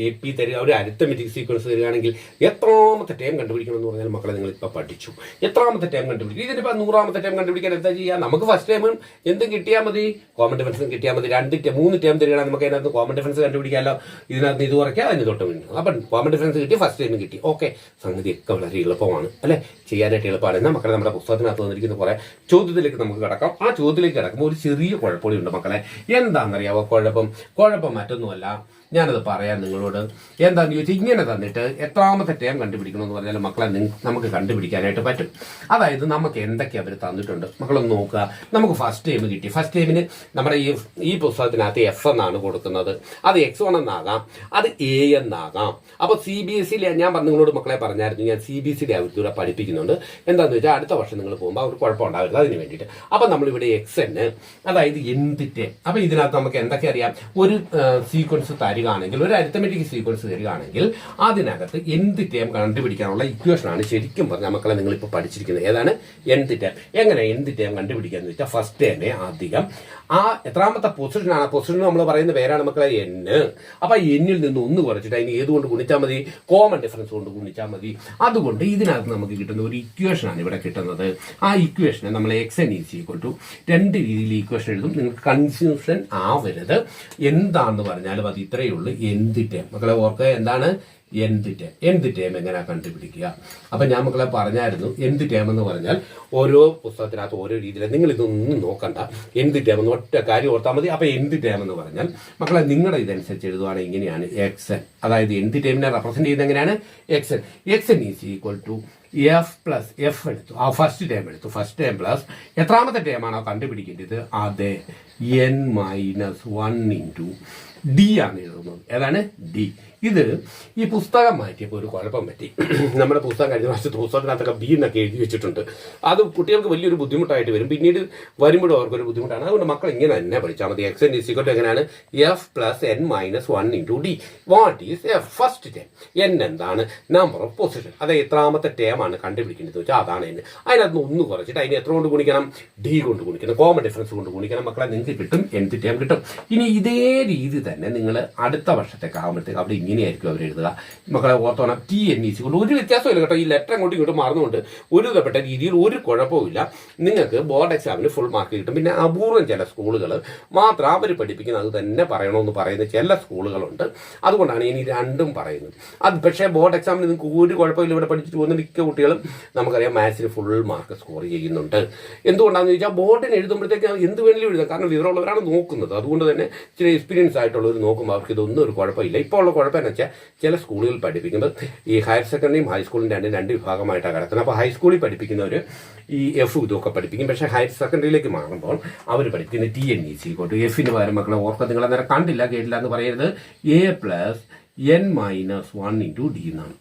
AP തരിക, ഒരു അരിത്തമെറ്റിക് സീക്വൻസ് തരികയാണെങ്കിൽ എത്രാമത്തെ ടൈം കണ്ടുപിടിക്കണം എന്ന് പറഞ്ഞാൽ മക്കളെ നിങ്ങൾ ഇപ്പൊ പഠിച്ചു. എത്രാമത്തെ ടൈം കണ്ടുപിടിക്കും. ഇതിനിപ്പോ 100ാമത്തെ ടൈം കണ്ടുപിടിക്കാൻ എന്താ ചെയ്യുക, നമുക്ക് ഫസ്റ്റ് ടൈമും എന്തും കിട്ടിയാൽ മതി, കോമൺ ഡിഫറൻസും കിട്ടിയാൽ മതി. 3 ടൈം തരികയാണെങ്കിൽ നമുക്ക് അതിനകത്ത് കോമൺ ഡിഫറൻസ് കണ്ടുപിടിക്കാമല്ലോ. ഇതിനകത്ത് ഇത് കുറയ്ക്കുക, അതിന് തൊട്ട് വീണ്ടും. അപ്പം കോമൺ ഡിഫറൻസ് കിട്ടി, ഫസ്റ്റ് ടൈം കിട്ടി, ഓക്കെ. സംഗതിയൊക്കെ വളരെ എളുപ്പമാണ് അല്ലെ, ചെയ്യാനായിട്ട് എളുപ്പമാണ്. എന്നാൽ മക്കളെ നമ്മുടെ പുസ്തകത്തിനകത്ത് വന്നിരിക്കുന്ന കുറെ ചോദ്യത്തിലേക്ക് നമുക്ക് കിടക്കാം. ആ ചോദ്യത്തിലേക്ക് കിടക്കുമ്പോൾ ഒരു ചെറിയ കുഴപ്പമുണ്ട് മക്കളെ. എന്താണെന്നറിയാവോ കുഴപ്പം മറ്റൊന്നുമല്ല, ഞാനത് പറയാം നിങ്ങളോട്. എന്താണെന്ന് ചോദിച്ചാൽ ഇങ്ങനെ തന്നിട്ട് എത്രാമത്തെ ടേം കണ്ടുപിടിക്കണമെന്ന് പറഞ്ഞാൽ മക്കളെ നമുക്ക് കണ്ടുപിടിക്കാനായിട്ട് പറ്റും. അതായത് നമുക്ക് എന്തൊക്കെ അവർ തന്നിട്ടുണ്ട് മക്കളൊന്ന് നോക്കുക. നമുക്ക് ഫസ്റ്റ് ടൈം കിട്ടി. ഫസ്റ്റ് ടൈമിന് നമ്മുടെ ഈ പുസ്തകത്തിനകത്ത് F എന്നാണ് കൊടുക്കുന്നത്. അത് X1 എന്നാകാം, അത് A എന്നാകാം. അപ്പോൾ CBSE ഞാൻ നിങ്ങളോട് മക്കളെ പറഞ്ഞായിരുന്നു, ഞാൻ CBSE അവരുടെ പഠിപ്പിക്കുന്നുണ്ട്. എന്താണെന്ന് വെച്ചാൽ അടുത്ത വർഷം നിങ്ങൾ പോകുമ്പോൾ അവർ കുഴപ്പമുണ്ടാവരുത്, അതിന് വേണ്ടിയിട്ട്. അപ്പം നമ്മളിവിടെ XN, അതായത് എന്ത് ടേം. അപ്പം ഇതിനകത്ത് നമുക്ക് എന്തൊക്കെ അറിയാം, ഒരു സീക്വൻസ് തരികയാണെങ്കിൽ, ഒരു അരിത്തമെറ്റിക് സീക്വൻസ് തരികയാണെങ്കിൽ അതിനകത്ത് എന്ത് ടേം കണ്ടുപിടിക്കാനുള്ള ഇക്വേഷനാണ് ശരിക്കും പറഞ്ഞാൽ മക്കളെ നിങ്ങളിപ്പോൾ പഠിച്ചിരിക്കുന്നത്. ഏതാണ് എന്ത് ടേം. എങ്ങനെ എന്ത് ടേം കണ്ടുപിടിക്കാന്ന് വെച്ചാൽ ഫസ്റ്റ് ടേമേ ആദ്യം ആ എത്രാമത്തെ പൊസിഷനാണ്, പൊസിഷൻ നമ്മൾ പറയുന്ന പേരാണ് മക്കളെ N. അപ്പൊ Nൽ നിന്ന് 1 കുറച്ചിട്ട് അതിന് ഏതുകൊണ്ട് ഗുണിച്ചാൽ മതി, കോമൺ ഡിഫറൻസ് കൊണ്ട് ഗുണിച്ചാൽ മതി. അതുകൊണ്ട് ഇതിനകത്ത് നമുക്ക് കിട്ടുന്ന ഒരു ഇക്വേഷനാണ് ഇവിടെ കിട്ടുന്നത്. ആ ഇക്വേഷനെ നമ്മൾ XN ഈസ് ഈക്വൽ ടു 2 രീതിയിൽ ഇക്വേഷൻ എഴുതും. നിങ്ങൾക്ക് കൺഫ്യൂഷൻ ആവരുത്. എന്താണെന്ന് പറഞ്ഞാലും അത് ഇത്രയേ ഉള്ളൂ, എന്ത് ടേം. മക്കളെ ഓർക്കുക, എന്താണ് എന്ത് ടേം എങ്ങനെ കണ്ടുപിടിക്കുക. അപ്പൊ ഞാൻ മക്കളെ പറഞ്ഞായിരുന്നു, എന്ത് ടേം എന്ന് പറഞ്ഞാൽ ഓരോ പുസ്തകത്തിനകത്ത് ഓരോ രീതിയിൽ. നിങ്ങൾ ഇതൊന്നും നോക്കണ്ട, എന്ത് ടേം എന്ന് ഒറ്റ കാര്യം ഓർത്താൽ മതി. അപ്പൊ എന്ത് ടേം എന്ന് പറഞ്ഞാൽ മക്കളെ നിങ്ങളുടെ ഇതനുസരിച്ച് എഴുതുവാണെങ്കിൽ ഇങ്ങനെയാണ് XN. അതായത് എന്ത് ടേമിനെ റെപ്രസെന്റ് ചെയ്യുന്നത് എങ്ങനെയാണ്, XN is equal to F plus F എടുത്തു, ആ ഫസ്റ്റ് ടേം എടുത്തു. ഫസ്റ്റ് ടേം പ്ലസ് എത്രാമത്തെ ടേമാണോ കണ്ടുപിടിക്കേണ്ടത്, അതെ N-1 ഇൻറ്റു ഡി ആണ് എഴുതുന്നത്. ഏതാണ് ഡി. ഇത് ഈ പുസ്തകം മാറ്റിയപ്പോൾ ഒരു കുഴപ്പം പറ്റി. നമ്മുടെ പുസ്തകം കഴിഞ്ഞ വർഷത്തെ പുസ്തകത്തിനകത്തൊക്കെ B എന്നൊക്കെ എഴുതി വെച്ചിട്ടുണ്ട്. അത് കുട്ടികൾക്ക് വലിയൊരു ബുദ്ധിമുട്ടായിട്ട് വരും, പിന്നീട് വരുമ്പോഴും അവർക്കൊരു ബുദ്ധിമുട്ടാണ്. അതുകൊണ്ട് മക്കൾ ഇങ്ങനെ തന്നെ പഠിച്ചാൽ മതി. XN ഈസ് ഈക്വൽ ടു എങ്ങനെയാണ്, F plus N-1 into D. What is F? First term. N എന്താണ്, നമ്പർ ഓഫ് പൊസിഷൻ. അത് എത്രാമത്തെ ടേമാണ് കണ്ടുപിടിക്കേണ്ടത് വെച്ചാൽ അതാണ് N. അതിനകത്ത് 1 കുറച്ചിട്ട് അതിന് എത്ര കൊണ്ട് ഗുണിക്കണം, ഡി കൊണ്ട് ഗുണിക്കണം, കോമൺ ഡിഫറൻസ് കൊണ്ട് ഗുണിക്കണം. മക്കളെ നിങ്ങൾക്ക് കിട്ടും, എന്ത് ടേം കിട്ടും. ഇനി ഇതേ രീതി തന്നെ നിങ്ങൾ അടുത്ത വർഷത്തേക്ക് ആകുമ്പോഴത്തേക്ക് അവിടെ ഇങ്ങനെയായിരിക്കും അവർ എഴുതുക. മക്കളെ ഓർത്തോണം, TNEC കൊണ്ട് ഒരു വ്യത്യാസമില്ല കേട്ടോ. ഈ ലെറ്റർ അങ്ങോട്ടും ഇങ്ങോട്ടും മാറുന്നുകൊണ്ട് ഒരു വിധപ്പെട്ട രീതിയിൽ ഒരു കുഴപ്പമില്ല. നിങ്ങൾക്ക് ബോർഡ് എക്സാമിന് ഫുൾ മാർക്ക് കിട്ടും. പിന്നെ അപൂർവം ചില സ്കൂളുകൾ മാത്രം അവർ പഠിപ്പിക്കുന്നത് അത് തന്നെ പറയണമെന്ന് പറയുന്ന ചില സ്കൂളുകളുണ്ട്. അതുകൊണ്ടാണ് ഇനി രണ്ടും പറയുന്നത്. അത് പക്ഷേ ബോർഡ് എക്സാമിന് നിങ്ങൾക്ക് ഒരു കുഴപ്പമില്ല. ഇവിടെ പഠിച്ചിട്ട് പോകുന്ന മിക്ക കുട്ടികളും നമുക്കറിയാം മാത്സിന് ഫുൾ മാർക്ക് സ്കോർ ചെയ്യുന്നുണ്ട്. എന്തുകൊണ്ടാണെന്ന് ചോദിച്ചാൽ ബോർഡിന് എഴുതുമ്പോഴത്തേക്ക് എന്ത് വേണമെങ്കിലും എഴുതാം. കാരണം വിവരമുള്ളവരാണ് നോക്കുന്നത്. അതുകൊണ്ട് തന്നെ ചില എക്സ്പീരിയൻസ് ആയിട്ടുള്ളവർ നോക്കുമ്പോൾ അവർക്ക് ഇതൊന്നും ഒരു കുഴപ്പമില്ല. ഇപ്പോൾ ഉള്ള കുഴപ്പം എന്ന് വെച്ചാൽ ചില സ്കൂളുകൾ പഠിപ്പിക്കുന്നത് ഈ ഹയർ സെക്കൻഡറിയും ഹൈസ്കൂളും രണ്ട് വിഭാഗമായിട്ടാണ് കിടക്കുന്നത്. അപ്പോൾ ഹൈസ്കൂളിൽ പഠിപ്പിക്കുന്നവർ ഈ F ഇതൊക്കെ പഠിപ്പിക്കും. പക്ഷേ ഹയർ സെക്കൻഡറിയിലേക്ക് മാറുമ്പോൾ അവർ പഠിപ്പിക്കുന്ന TNEC കൊണ്ട് Fന് പകരം മക്കളെ ഓർക്കുക, നിങ്ങൾ അന്നേരം കണ്ടില്ല കേട്ടില്ല എന്ന് പറയരുത്. A+N-1 × D എന്നാണ്.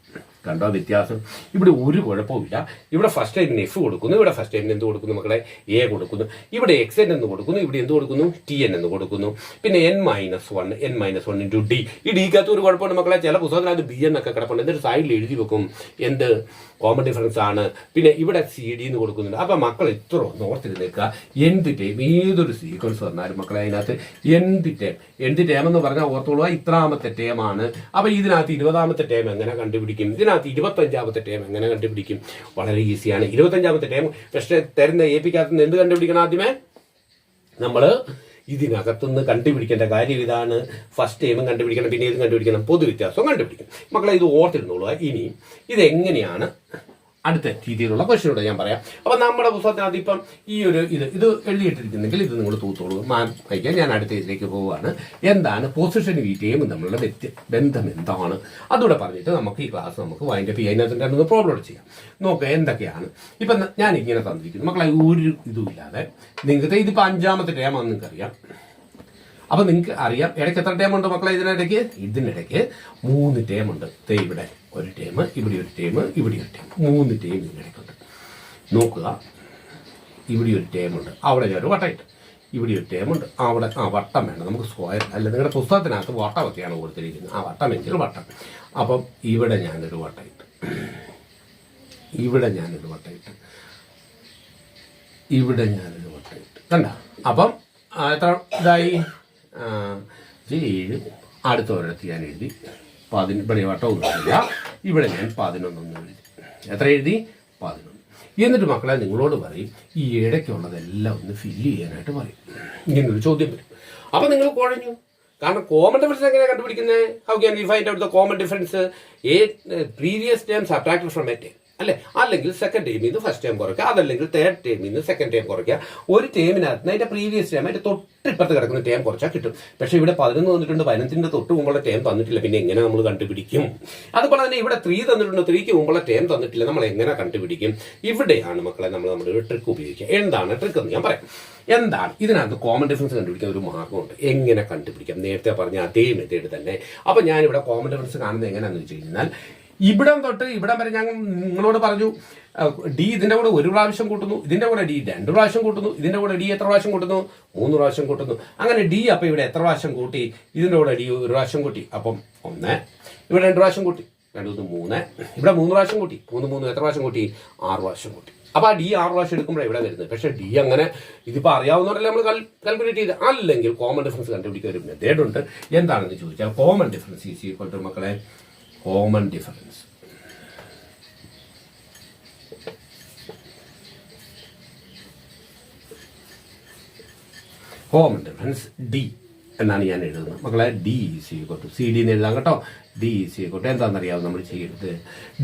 കണ്ടോ വ്യത്യാസം? ഇവിടെ ഒരു കുഴപ്പമില്ല. ഇവിടെ ഫസ്റ്റ് ടൈമിന് F കൊടുക്കുന്നു, ഇവിടെ ഫസ്റ്റ് ടൈമിന് എന്ത് കൊടുക്കുന്നു മക്കളെ? A കൊടുക്കുന്നു. ഇവിടെ XN എന്ന് കൊടുക്കുന്നു, ഇവിടെ എന്ത് കൊടുക്കുന്നു? TN എന്ന് കൊടുക്കുന്നു. പിന്നെ N-1 × D. ഈ ഡിക്കകത്ത് ഒരു കുഴപ്പമുണ്ട് മക്കളെ. ചില പുസ്തകത്തിനകത്ത് B എന്നൊക്കെ കിടപ്പുണ്ട്. എന്നിട്ട് സൈഡിൽ എഴുതി വെക്കും എന്ത് കോമൺ ഡിഫറൻസ് ആണ്. പിന്നെ ഇവിടെ CD എന്ന് കൊടുക്കുന്നുണ്ട്. അപ്പം മക്കൾ ഇത്ര ഓർത്തിരുന്നേക്കുക. എന്ത് ടൈം ഏതൊരു സീക്വൻസ് വന്നാലും മക്കളെ അതിനകത്ത് എന്ത് ടൈം എന്ന് പറഞ്ഞാൽ ഓർത്തോളുക ഇത്രാമത്തെ ടൈമാണ്. അപ്പം ഇതിനകത്ത് 20ാമത്തെ ടൈം എങ്ങനെ കണ്ടുപിടിക്കും? ഇതിനകത്ത് 25ാമത്തെ ടൈം എങ്ങനെ കണ്ടുപിടിക്കും? വളരെ ഈസിയാണ്. 25ാമത്തെ ടൈം പക്ഷേ തരുന്ന APക്കകത്ത് നിന്ന് എന്ത് കണ്ടുപിടിക്കണം? ആദ്യമേ നമ്മൾ ഇതിനകത്തുനിന്ന് കണ്ടുപിടിക്കേണ്ട കാര്യം ഇതാണ്. ഫസ്റ്റ് ടൈമും കണ്ടുപിടിക്കണം, പിന്നെ ഇത് കണ്ടുപിടിക്കണം, പൊതുവ്യത്യാസവും കണ്ടുപിടിക്കും. മക്കളെ ഇത് ഓർത്തിരുന്നോളൂ. ഇനി ഇതെങ്ങനെയാണ് അടുത്ത രീതിയിലുള്ള ക്വസ്റ്റ്യനോട് ഞാൻ പറയാം. അപ്പം നമ്മുടെ പുസ്തകത്തിനകത്ത് ഇപ്പം ഈ ഒരു ഇത് എഴുതിയിട്ടിരിക്കുന്നെങ്കിൽ ഇത് നിങ്ങൾ തൂത്തോളൂ. വായിക്കാൻ ഞാൻ അടുത്ത ഇതിലേക്ക് പോവുകയാണ്. എന്താണ് പൊസിഷൻ ടൈമും തമ്മിലുള്ള ബന്ധം എന്താണ് അതുകൂടെ പറഞ്ഞിട്ട് നമുക്ക് ഈ ക്ലാസ് നമുക്ക് വൈൻഡപ്പ് ചെയ്യാൻ അതിനകത്ത് പ്രോബ്ലം ചെയ്യാം. നോക്കുക എന്തൊക്കെയാണ് ഇപ്പം ഞാൻ ഇങ്ങനെ തന്നിരിക്കുന്നു. മക്കളെ ഒരു ഇതുമില്ലാതെ നിങ്ങൾക്ക് ഇതിപ്പോൾ 5ാമത്തെ ടൈമാണെന്ന് നിങ്ങൾക്കറിയാം. അപ്പം നിങ്ങൾക്ക് അറിയാം ഇടയ്ക്ക് എത്ര ടൈമുണ്ട് മക്കളെ? ഇതിനിടയ്ക്ക് 3 ടൈമുണ്ട്. ഇവിടെ ഒരു ടൈം, ഇവിടെ ഒരു ടൈം, ഇവിടെ ഒരു ടൈം, 3 ടൈം ഇതിനിടയ്ക്കുണ്ട്. നോക്കുക, ഇവിടെ ഒരു ടൈമുണ്ട്, അവിടെ ഞാൻ ഒരു വട്ടമിട്ട്. ഇവിടെ ഒരു ടൈമുണ്ട്, അവിടെ വട്ടം വേണം നമുക്ക്. സ്ക്വയർ അല്ല, നിങ്ങളുടെ പുസ്തകത്തിനകത്ത് വട്ടമൊക്കെയാണ് കൊടുത്തിരിക്കുന്നത്. വട്ടമെങ്കിൽ വട്ടം. അപ്പം ഇവിടെ ഞാനൊരു വട്ടമിട്ട്, ഇവിടെ ഞാനൊരു വട്ടമിട്ട്, ഇവിടെ ഞാനൊരു വട്ടമിട്ട്. കണ്ട? അപ്പം എത്ര ഇതായി? 7. അടുത്ത ഒരിടത്ത് ഞാൻ എഴുതി 11. ഇവിടെ വട്ടവും ഇല്ല. ഇവിടെ ഞാൻ 11 എഴുതി. എത്ര എഴുതി? 11. എന്നിട്ട് മക്കളെ നിങ്ങളോട് പറയും ഈ ഇടയ്ക്കുള്ളതെല്ലാം ഒന്ന് ഫില്ല് ചെയ്യാനായിട്ട് പറയും. ഇങ്ങനൊരു ചോദ്യം വരും. അപ്പം നിങ്ങൾ കുഴഞ്ഞു. കാരണം കോമൺ ഡിഫറൻസ് എങ്ങനെയാണ് കണ്ടുപിടിക്കുന്നത്? How can we find out the common difference? Previous time subtracted from A time അല്ലെ? അല്ലെങ്കിൽ സെക്കൻഡ് ടൈമിൽ നിന്ന് ഫസ്റ്റ് ടൈം കുറയ്ക്കുക, അതല്ലെങ്കിൽ തേർഡ് ടൈമിൽ നിന്ന് സെക്കൻഡ് ടൈം കുറയ്ക്കുക. ഒരു ടൈമിനകത്ത് അതിന്റെ പ്രീവിയസ് ടൈം അതിന്റെ തൊട്ടിപ്പുറത്ത് കിടക്കുന്ന ടൈം കുറച്ചാൽ കിട്ടും. പക്ഷേ ഇവിടെ 11 തന്നിട്ടുണ്ട്, 15ന്റെ തൊട്ട് മുമ്പുള്ള ടൈം തന്നിട്ടില്ല. പിന്നെ എങ്ങനെ നമ്മൾ കണ്ടുപിടിക്കും? അതുപോലെ തന്നെ ഇവിടെ 3 തന്നിട്ടുണ്ട്, 3ക്ക് മുമ്പുള്ള ടൈം തന്നിട്ടില്ല. നമ്മൾ എങ്ങനെ കണ്ടുപിടിക്കും? ഇവിടെയാണ് മക്കളെ നമ്മൾ നമ്മുടെ ഒരു ട്രിക്ക് ഉപയോഗിക്കുക. എന്താണ് ട്രിക്ക് എന്ന് ഞാൻ പറയാം. എന്താണ് ഇതിനകത്ത് കോമൺ ഡിഫറൻസ് കണ്ടുപിടിക്കാൻ ഒരു മാർഗമുണ്ട്. എങ്ങനെ കണ്ടുപിടിക്കാം? നേരത്തെ പറഞ്ഞ അതേ മെത്തേഡ് തന്നെ. അപ്പൊ ഞാനിവിടെ കോമൺ ഡിഫറൻസ് കാണുന്നത് എങ്ങനെയാണെന്ന് വെച്ച് കഴിഞ്ഞാൽ ഇവിടം തൊട്ട് ഇവിടം വരെ ഞാൻ നിങ്ങളോട് പറഞ്ഞു D ഇതിന്റെ കൂടെ 1 പ്രാവശ്യം കൂട്ടുന്നു, ഇതിന്റെ കൂടെ D 2 പ്രാവശ്യം കൂട്ടുന്നു, ഇതിന്റെ കൂടെ D എത്ര പ്രാവശ്യം കൂട്ടുന്നു? 3 പ്രാവശ്യം കൂട്ടുന്നു. അങ്ങനെ D അപ്പം ഇവിടെ എത്ര പ്രാവശ്യം കൂട്ടി? ഇതിന്റെ കൂടെ D 1 പ്രാവശ്യം കൂട്ടി. അപ്പം 1. ഇവിടെ 2 പ്രാവശ്യം കൂട്ടി, 2 3. ഇവിടെ 3 പ്രാവശ്യം കൂട്ടി, 3 എത്ര പ്രാവശ്യം കൂട്ടി? 6 പ്രാവശ്യം കൂട്ടി. അപ്പൊ ആ D 6 പ്രാവശ്യം എടുക്കുമ്പോഴാണ് ഇവിടെ വരുന്നത്. പക്ഷെ D അങ്ങനെ ഇതിപ്പോ അറിയാവുന്നവരല്ലേ നമ്മൾ കാൽക്കുലേറ്റ് ചെയ്ത്. അല്ലെങ്കിൽ കോമൺ ഡിഫറൻസ് കണ്ടുപിടിക്കാൻ ഒരു മെത്തേഡ് ഉണ്ട്. എന്താണെന്ന് ചോദിച്ചാൽ common difference is equal to മക്കളെ കോമൺ ഡിഫറൻസ് D എന്നാണ് ഞാൻ എഴുതുന്നത് മക്കളെ. D is equal to CD എന്ന് എഴുതാം കേട്ടോ. D ഈസ് ഈക്വൽ ടു എന്താണെന്നറിയാവും നമ്മൾ ചെയ്യരുത്?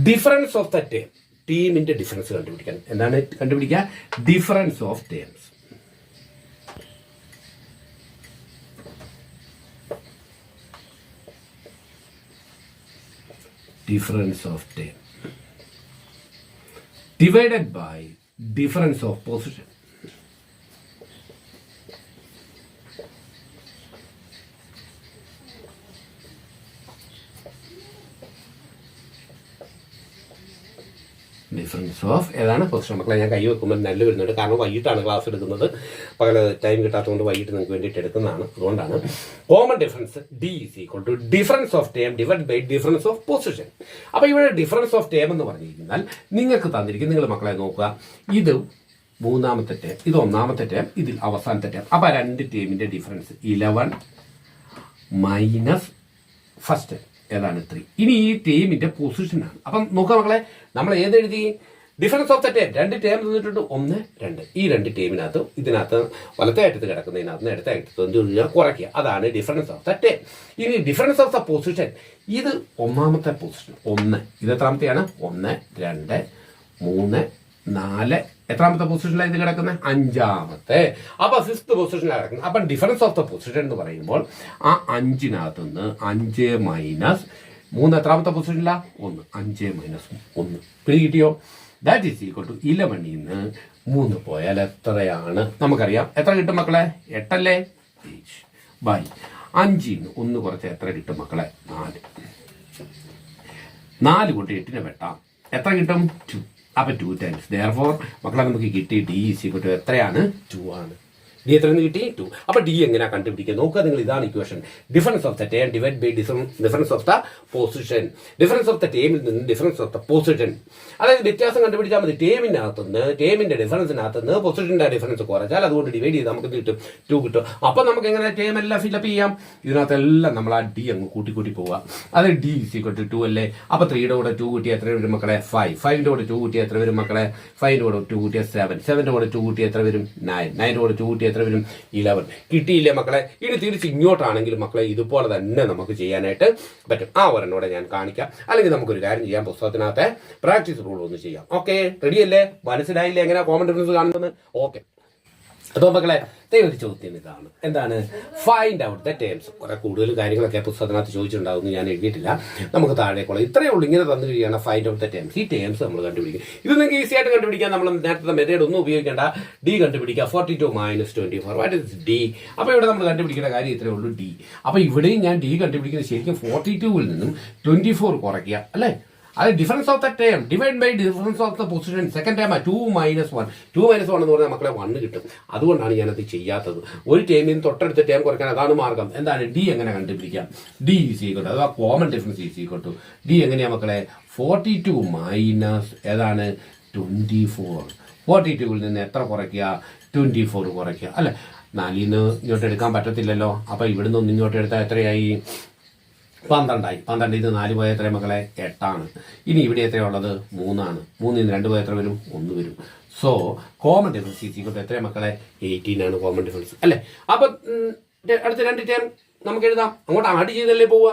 ഡിഫറൻസ് ഓഫ് ദ ടേം, ടീമിന്റെ ഡിഫറൻസ് കണ്ടുപിടിക്കാൻ. എന്താണ് കണ്ടുപിടിക്കുക? Difference of terms. Difference of term divided by difference of position. Difference of ഏതാണ്? പൊസിഷൻ. മക്കളെ ഞാൻ കൈ വെക്കുമ്പോൾ നല്ല വരുന്നുണ്ട്, കാരണം വൈകിട്ടാണ് ക്ലാസ് എടുക്കുന്നത്. പകൽ ടൈം കിട്ടാത്തതുകൊണ്ട് വൈകിട്ട് നിങ്ങൾക്ക് വേണ്ടിയിട്ട് എടുക്കുന്നതാണ്. അതുകൊണ്ടാണ് common difference D is equal to difference of term divide by difference of position. അപ്പോൾ ഇവിടെ ഡിഫറൻസ് ഓഫ് ടേം എന്ന് പറഞ്ഞിരിക്കുന്നാൽ നിങ്ങൾക്ക് തന്നിരിക്കും. നിങ്ങൾ മക്കളെ നോക്കുക, ഇത് 3ാമത്തെ ടേം, ഇത് 1ാമത്തെ ടേം, ഇതിൽ അവസാനത്തെ ടേം. അപ്പോൾ 2 ടേമിന്റെ ഡിഫറൻസ് 11 മൈനസ് ഫസ്റ്റ് ടേം. ഏതാണ് 3. ഇനി ഈ ടീമിന്റെ പൊസിഷനാണ്. അപ്പം നോക്കുക മക്കളെ, നമ്മൾ ഏതെഴുതി difference of the term. 2 term തന്നിട്ടുണ്ട്, 1, 2. ഈ 2 ടേമിനകത്ത് ഇതിനകത്ത് വലത്തെ അറ്റത്ത് കിടക്കുന്നതിനകത്ത് ഇടത്തെ അറ്റത്ത് കുറയ്ക്കുക. അതാണ് ഡിഫറൻസ് ഓഫ് ദ ടേം. ഇനി ഡിഫറൻസ് ഓഫ് ദ പൊസിഷൻ, ഇത് ഒന്നാമത്തെ പൊസിഷൻ 1. ഇത് എത്രാമത്തെയാണ്? 1, 2, 3, 4. എത്രാമത്തെ പൊസിഷനിലാണ് ഇത് കിടക്കുന്നത്? 5ാമത്തെ. അപ്പൊ 5th പൊസിഷനിലാണ് കിടക്കുന്നത്. അപ്പം ഡിഫറൻസ് ഓഫ് ദ പൊസിഷൻ എന്ന് പറയുമ്പോൾ ആ 5നകത്ത് നിന്ന് 5 മൈനസ് 3 എത്രാമത്തെ പൊസിഷനിലാണ്? 1. 5 മൈനസ് 1 പിടി കിട്ടിയോ? ദാറ്റ് ഈസ് ഈക്വൽ ടു 11ൽ നിന്ന് 3 പോയാൽ എത്രയാണ്? നമുക്കറിയാം. എത്ര കിട്ടും മക്കളെ? 8 അല്ലേ? ബൈ 5ൽ നിന്ന് 1 കുറച്ച് എത്ര കിട്ടും മക്കളെ? 4. 4 കൊണ്ട് 8നെ വെട്ടാം. എത്ര കിട്ടും? 2. അപ്പൊ 2 ടൈംസ്. ദെയർഫോർ മക്കളെ നമുക്ക് കിട്ടി ഡി ഈസ് ഈക്വൽ ടു എത്രയാണ്? 2 ആണ്. ഡി എത്ര കിട്ടി? 2. അപ്പൊ ഡി എങ്ങനെയാ കണ്ടുപിടിക്കുക? നോക്കുക നിങ്ങൾ, ഇതാണ് equation. Difference of the term divide by difference of the position. Difference of the ടേമിൽ നിന്ന് ഡിഫറൻസ് ഓഫ് ദ പൊസിഷൻ, അതായത് വ്യത്യാസം കണ്ടുപിടിച്ചാൽ മതി. ടേമിനകത്തുനിന്ന് ടേമിന്റെ ഡിഫറൻസിനകത്തുനിന്ന് പൊസിഷന്റെ ഡിഫറൻസ് കുറച്ചാൽ അതുകൊണ്ട് ഡിവൈഡ് ചെയ്ത് നമുക്ക് കിട്ടും 2 കിട്ടും. അപ്പൊ നമുക്ക് എങ്ങനെ ടേം എല്ലാം ഫില്ലപ്പ് ചെയ്യാം? ഇതിനകത്തെല്ലാം നമ്മൾ ആ ഡി അങ്ങ് കൂട്ടി പോവുക. അത് ഡി ഈസ് ഈക്വൽ ടു 2 അല്ലേ? അപ്പൊ 3യുടെ കൂടെ 2 കൂട്ടിയാൽ എത്ര വരും മക്കളെ? 5. 5ന്റെ കൂടെ 2 കൂട്ടിയാൽ എത്ര വരും മക്കളെ? 5ന്റെ കൂടെ 2 കൂട്ടിയാൽ 7. 7ന്റെ കൂടെ 2 കൂട്ടിയാൽ എത്ര വരും? 9. 9ന്റെ കൂടെ 2 കൂട്ടിയാൽ എത്ര വരും? 11. കിട്ടിയില്ലേ മക്കളെ? ഇനി തിരിച്ച് ഇങ്ങോട്ടാണെങ്കിലും മക്കളെ ഇതുപോലെ തന്നെ നമുക്ക് ചെയ്യാനായിട്ട് പറ്റും. ആ ഒരെണ്ണോടെ ഞാൻ കാണിക്കാം. അല്ലെങ്കിൽ നമുക്കൊരു കാര്യം ചെയ്യാം, പുസ്തകത്തിനകത്തെ പ്രാക്ടീസ് റൂൾ ഒന്ന് ചെയ്യാം. ഓക്കെ, റെഡിയല്ലേ? മനസ്സിലായില്ലേ എങ്ങനെയാ കോമൺ ഡിഫറൻസ് കാണുന്നത്? ഓക്കെ. അപ്പോൾ മക്കളെ ഒരു ചോദ്യം ഇതാണ്. എന്താണ്? Find out the terms. കുറെ കൂടുതൽ കാര്യങ്ങളൊക്കെ പുസ്തകത്തിനകത്ത് ചോദിച്ചിട്ടുണ്ടാവും, ഞാൻ എഴുതിയിട്ടില്ല. നമുക്ക് താഴേക്കുള്ള ഇത്രയേ ഉള്ളൂ. ഇങ്ങനെ തന്നു കഴിയാണ് ഫൈൻഡ് ഔട്ട് ദ ടേംസ്. ഈ ടേംസ് നമ്മൾ കണ്ടുപിടിക്കും. ഇത് നിങ്ങൾക്ക് ഈസി ആയിട്ട് കണ്ടുപിടിക്കാൻ നമ്മൾ നേരത്തെ മെത്തേഡ് ഒന്നും ഉപയോഗിക്കേണ്ട. ഡി കണ്ടുപിടിക്കുക. 42 മൈനസ് 24. What is D? അപ്പോൾ ഇവിടെ നമ്മൾ കണ്ടുപിടിക്കേണ്ട കാര്യം ഇത്രയേ ഉള്ളൂ, ഡി. അപ്പോൾ ഇവിടെയും ഞാൻ ഡി കണ്ടുപിടിക്കുന്നത് ശരിക്കും 42ൽ നിന്നും 24 കുറയ്ക്കുക അല്ലേ? അത് difference of the term divide by difference of the position. Second term 2 minus 1. 2 minus 1 എന്ന് പറഞ്ഞാൽ മക്കളെ 1 കിട്ടും. അതുകൊണ്ടാണ് ഞാനത് ചെയ്യാത്തത്. ഒരു ടേമിന് തൊട്ടടുത്ത ടേം കുറയ്ക്കാൻ അതാണ് മാർഗം. എന്താണ്? ഡി എങ്ങനെ കണ്ടുപിടിക്കാം? ഡി ഈസ് ഈക്വൽ ടു, അഥവാ common difference is equal to D എങ്ങനെയാ മക്കളെ? 42 മൈനസ് ഏതാണ്? 24. 42ൽ നിന്ന് എത്ര കുറയ്ക്കുക? 24 കുറയ്ക്കുക അല്ലെ? 4ൽ നിന്ന് ഇങ്ങോട്ട് എടുക്കാൻ പറ്റത്തില്ലല്ലോ. അപ്പൊ ഇവിടുന്ന് ഒന്ന് ഇങ്ങോട്ട് എടുത്താൽ എത്രയായി? 12 ആയി. 12ൽ നിന്ന് 4 പോയ എത്ര മക്കളെ? 8 ആണ്. ഇനി ഇവിടെ എത്രയുള്ളത്? 3 ആണ്. 3ൽ നിന്ന് 2 പോയ എത്ര വരും? 1 വരും. So common difference is equal to എത്ര മക്കളെ? 18 ആണ് കോമൺ ഡിഫറൻസ് അല്ലേ? അപ്പൊ അടുത്ത 2 ടേം നമുക്ക് എഴുതാം. അങ്ങോട്ട് ആഡ് ചെയ്തല്ലേ പോവുക?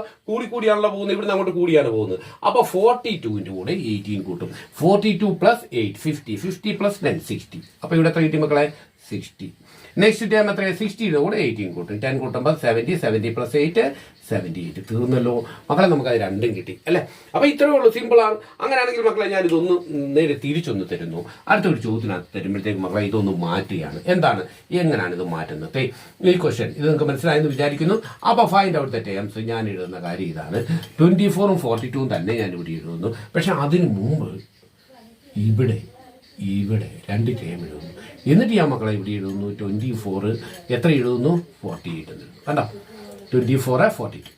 കൂടിയാണല്ലോ പോകുന്നത്. ഇവിടുന്ന് അങ്ങോട്ട് കൂടിയാണ് പോകുന്നത്. അപ്പൊ 42ന്റെ കൂടെ 18 കൂട്ടും. 42 പ്ലസ് 8 50. 50 പ്ലസ് 10 60. അപ്പൊ ഇവിടെ എത്ര കിട്ടി മക്കളെ? 60. നെക്സ്റ്റ് ടൈം എത്ര? 60യുടെ കൂടെ 18 കൂട്ടും. 10 കൂട്ടുമ്പോൾ 70. 70 പ്ലസ് 8 78. തീർന്നല്ലോ മക്കളെ, നമുക്ക് അത് 2ഉം കിട്ടി അല്ലേ? അപ്പൊ ഇത്രയേ ഉള്ളൂ, സിമ്പിളാണ്. അങ്ങനെയാണെങ്കിൽ മക്കളെ ഞാൻ ഇതൊന്ന് നേരെ തിരിച്ചൊന്ന് തരുന്നു. അടുത്തൊരു ചോദ്യത്തിനകത്ത് തരുമ്പോഴത്തേക്ക് മക്കളെ ഇതൊന്ന് മാറ്റുകയാണ്. എന്താണ്? എങ്ങനെയാണ് ഇത് മാറ്റുന്നത്? ഈ ക്വസ്റ്റ്യൻ ഇത് നിങ്ങൾക്ക് മനസ്സിലായെന്ന് വിചാരിക്കുന്നു. അപ്പൊ ഫൈൻഡ് ഔട്ട് ദ ടേംസ് ഞാൻ എഴുതുന്ന കാര്യം ഇതാണ്. 24ഉം 42ഉം തന്നെ ഞാൻ ഇവിടെ എഴുതുന്നു. പക്ഷെ അതിന് മുമ്പ് ഇവിടെ 2 ടേം എഴുതുന്നു. എന്നിട്ട് ഞാൻ മക്കളെ ഇവിടെ എഴുതുന്നു 24 എത്ര എഴുതുന്നു? 48 എന്ന് എഴുതുന്നു. കണ്ടോ? 24 42.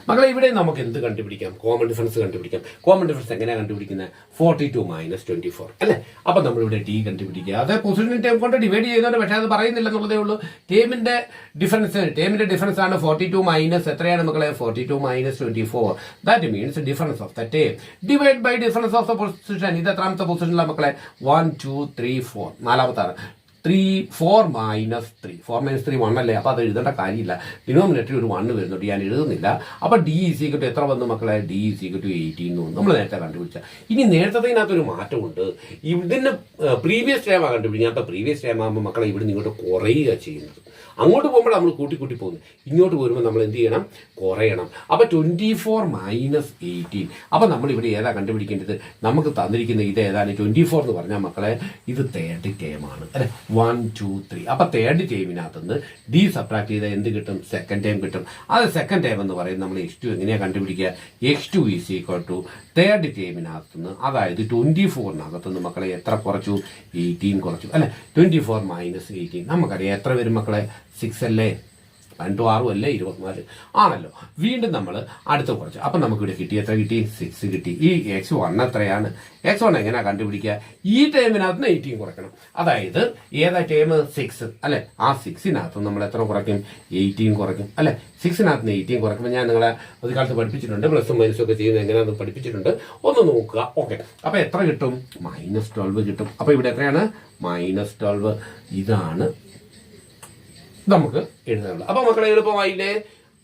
മക്കളെ ഇവിടെ നമുക്ക് എന്ത് കണ്ടുപിടിക്കാം? കോമൺ ഡിഫറൻസ് കണ്ടുപിടിക്കാം. കോമൺ ഡിഫറൻസ് എങ്ങനെയാണ് കണ്ടുപിടിക്കുന്നത്? 42 മൈനസ് 24 അല്ലേ? അപ്പൊ നമ്മളിവിടെ ടി കണ്ടുപിടിക്കുക. അത് പൊസിഷൻ ടേം കൊണ്ട് ഡിവൈഡ് ചെയ്തോണ്ട്, പക്ഷെ അത് പറയുന്നില്ല എന്നുള്ളതേ ഉള്ളൂ. ടേമിന്റെ ഡിഫറൻസ് ആണ് 42 മൈനസ് എത്രയാണ് മക്കളെ? 42 minus 24. That means difference of the term divide by difference of the position. ഇത് എത്രാമത്തെ പൊസിഷനിലാണ് മക്കളെ? 1 2 3 4. 4ാമത്താണ്. 4 മൈനസ് 3. 4 മൈനസ് 3 1 അല്ലേ? അപ്പൊ അത് എഴുതേണ്ട കാര്യമില്ല. ഡിനോമിനേറ്ററിൽ ഒരു 1 വരുന്നുണ്ട്, ഞാൻ എഴുതുന്നില്ല. അപ്പൊ ഡി ഈസ് ഈക്വൽ ടു എത്ര വന്നു മക്കളെ? ഡി ഈസ് ഈക്വൽ ടു 18 നമ്മൾ നേരത്തെ കണ്ടുപിടിച്ച. ഇനി നേരത്തതിനകത്തൊരു മാറ്റമുണ്ട്. ഇതിന് പ്രീവിയസ് ടൈമാണ് കണ്ടുപിടിക്കുക. അപ്പൊ പ്രീവിയസ് ടൈം ആകുമ്പോൾ മക്കളെ ഇവിടെ ഇങ്ങോട്ട് കുറയുക ചെയ്യുന്നത്. അങ്ങോട്ട് പോകുമ്പോൾ നമ്മൾ കൂട്ടി പോകുന്നത്. ഇങ്ങോട്ട് വരുമ്പോൾ നമ്മൾ എന്ത് ചെയ്യണം? കുറയണം. അപ്പൊ 24 മൈനസ് 18. അപ്പൊ നമ്മൾ ഇവിടെ ഏതാ കണ്ടുപിടിക്കേണ്ടത്? നമുക്ക് തന്നിരിക്കുന്ന ഇത് ഏതാണ്? 24 എന്ന് പറഞ്ഞാൽ മക്കളെ ഇത് തേർഡ് ടേമാണ് അല്ലെ? 1 2 3. അപ്പൊ തേർഡ് ടേമിനകത്തുനിന്ന് ഡി സബ്ട്രാക്ട് ചെയ്താൽ എന്ത് കിട്ടും? സെക്കൻഡ് ടേം കിട്ടും. അത് സെക്കൻഡ് ടേം എന്ന് പറയുന്നത് നമ്മൾ x2 എങ്ങനെയാ കണ്ടുപിടിക്കുക? x2 is equal to third ടേമിനകത്തുനിന്ന്, അതായത് 24നകത്തുനിന്ന് മക്കളെ എത്ര കുറച്ചു? 18 കുറച്ചു അല്ലെ? 24 മൈനസ് 18 നമുക്കറിയാം എത്ര വരും മക്കളെ? 6 അല്ലേ? 18 6 അല്ലേ 24 ആണല്ലോ. വീണ്ടും നമ്മൾ അടുത്ത കുറച്ച്. അപ്പം നമുക്ക് ഇവിടെ കിട്ടി, എത്ര കിട്ടി? 6 കിട്ടി. ഈ x1 എത്രയാണ്? x1 എങ്ങനെയാ കണ്ടുപിടിക്കുക? ഈ ടൈമിനകത്ത് 18 കുറയ്ക്കണം. അതായത് ഏതാ ടൈം? 6 അല്ലെ? ആ 6-നകത്ത് നമ്മൾ എത്ര കുറയ്ക്കും? 18 കുറയ്ക്കും അല്ലെ? 6-നകത്ത് 18 കുറയ്ക്കുമ്പോൾ ഞാൻ നിങ്ങളെ ഒരു കാലത്ത് പഠിപ്പിച്ചിട്ടുണ്ട്, പ്ലസും മൈനസും ഒക്കെ ചെയ്യുന്നത് എങ്ങനെയാണെന്ന് പഠിപ്പിച്ചിട്ടുണ്ട്, ഒന്ന് നോക്കുക. ഓക്കെ, അപ്പൊ എത്ര കിട്ടും? -12 കിട്ടും. അപ്പൊ ഇവിടെ എത്രയാണ്? -12. ഇതാണ് നമുക്ക് എഴുതാനുള്ളത്. അപ്പൊ മക്കളെ എളുപ്പമായില്ലേ?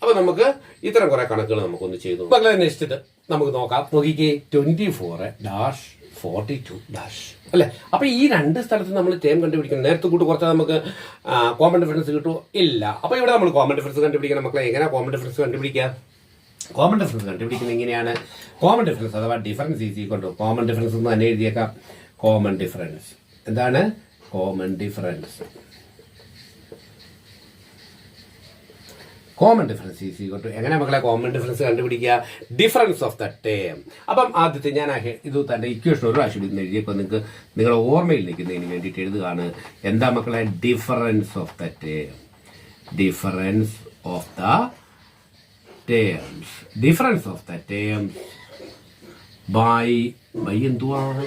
അപ്പൊ നമുക്ക് ഇത്തരം കുറെ കണക്കുകൾ നമുക്കൊന്ന് ചെയ്തു മക്കളെ നെക്സ്റ്റ് നമുക്ക് നോക്കാം. നോക്കിക്കേ, 24-42 അല്ലെ? അപ്പൊ ഈ രണ്ട് സ്ഥലത്ത് നമ്മൾ ടേം കണ്ടുപിടിക്കണം. നേരത്തെ കൂട്ട് കുറച്ചാൽ നമുക്ക് കോമൺ ഡിഫറൻസ് കിട്ടുമോ? ഇല്ല. അപ്പൊ ഇവിടെ നമ്മൾ കോമൺ ഡിഫറൻസ് കണ്ടുപിടിക്കണം. മക്കളെ എങ്ങനെയാ കോമൺ ഡിഫറൻസ് കണ്ടുപിടിക്കുക? കോമൺ ഡിഫറൻസ് കണ്ടുപിടിക്കുന്നത് എങ്ങനെയാണ്? കോമൺ ഡിഫറൻസ് അഥവാ ഡിഫറൻസ് ഈസി കൊണ്ട് കോമൺ ഡിഫറൻസ് എന്ന് തന്നെ എഴുതിയേക്കാം. കോമൺ ഡിഫറൻസ് എന്താണ്? Common difference. Common difference easy കൊണ്ട് എങ്ങനെ മക്കളെ കോമൺ ഡിഫറൻസ് കണ്ടുപിടിക്കുക? Difference of the term. അപ്പം ആദ്യത്തെ ഞാൻ ഇത് തന്നെ ഇക്വേഷൻ ഒരു പ്രാവശ്യം എഴുതിയപ്പോൾ നിങ്ങൾക്ക് നിങ്ങളുടെ ഓർമ്മയിൽ നിൽക്കുന്നതിന് വേണ്ടിയിട്ട് എഴുതുകയാണ്. എന്താ മക്കളെ? Difference of the term. Difference of the terms. Difference of the terms by എന്തുവാണ്?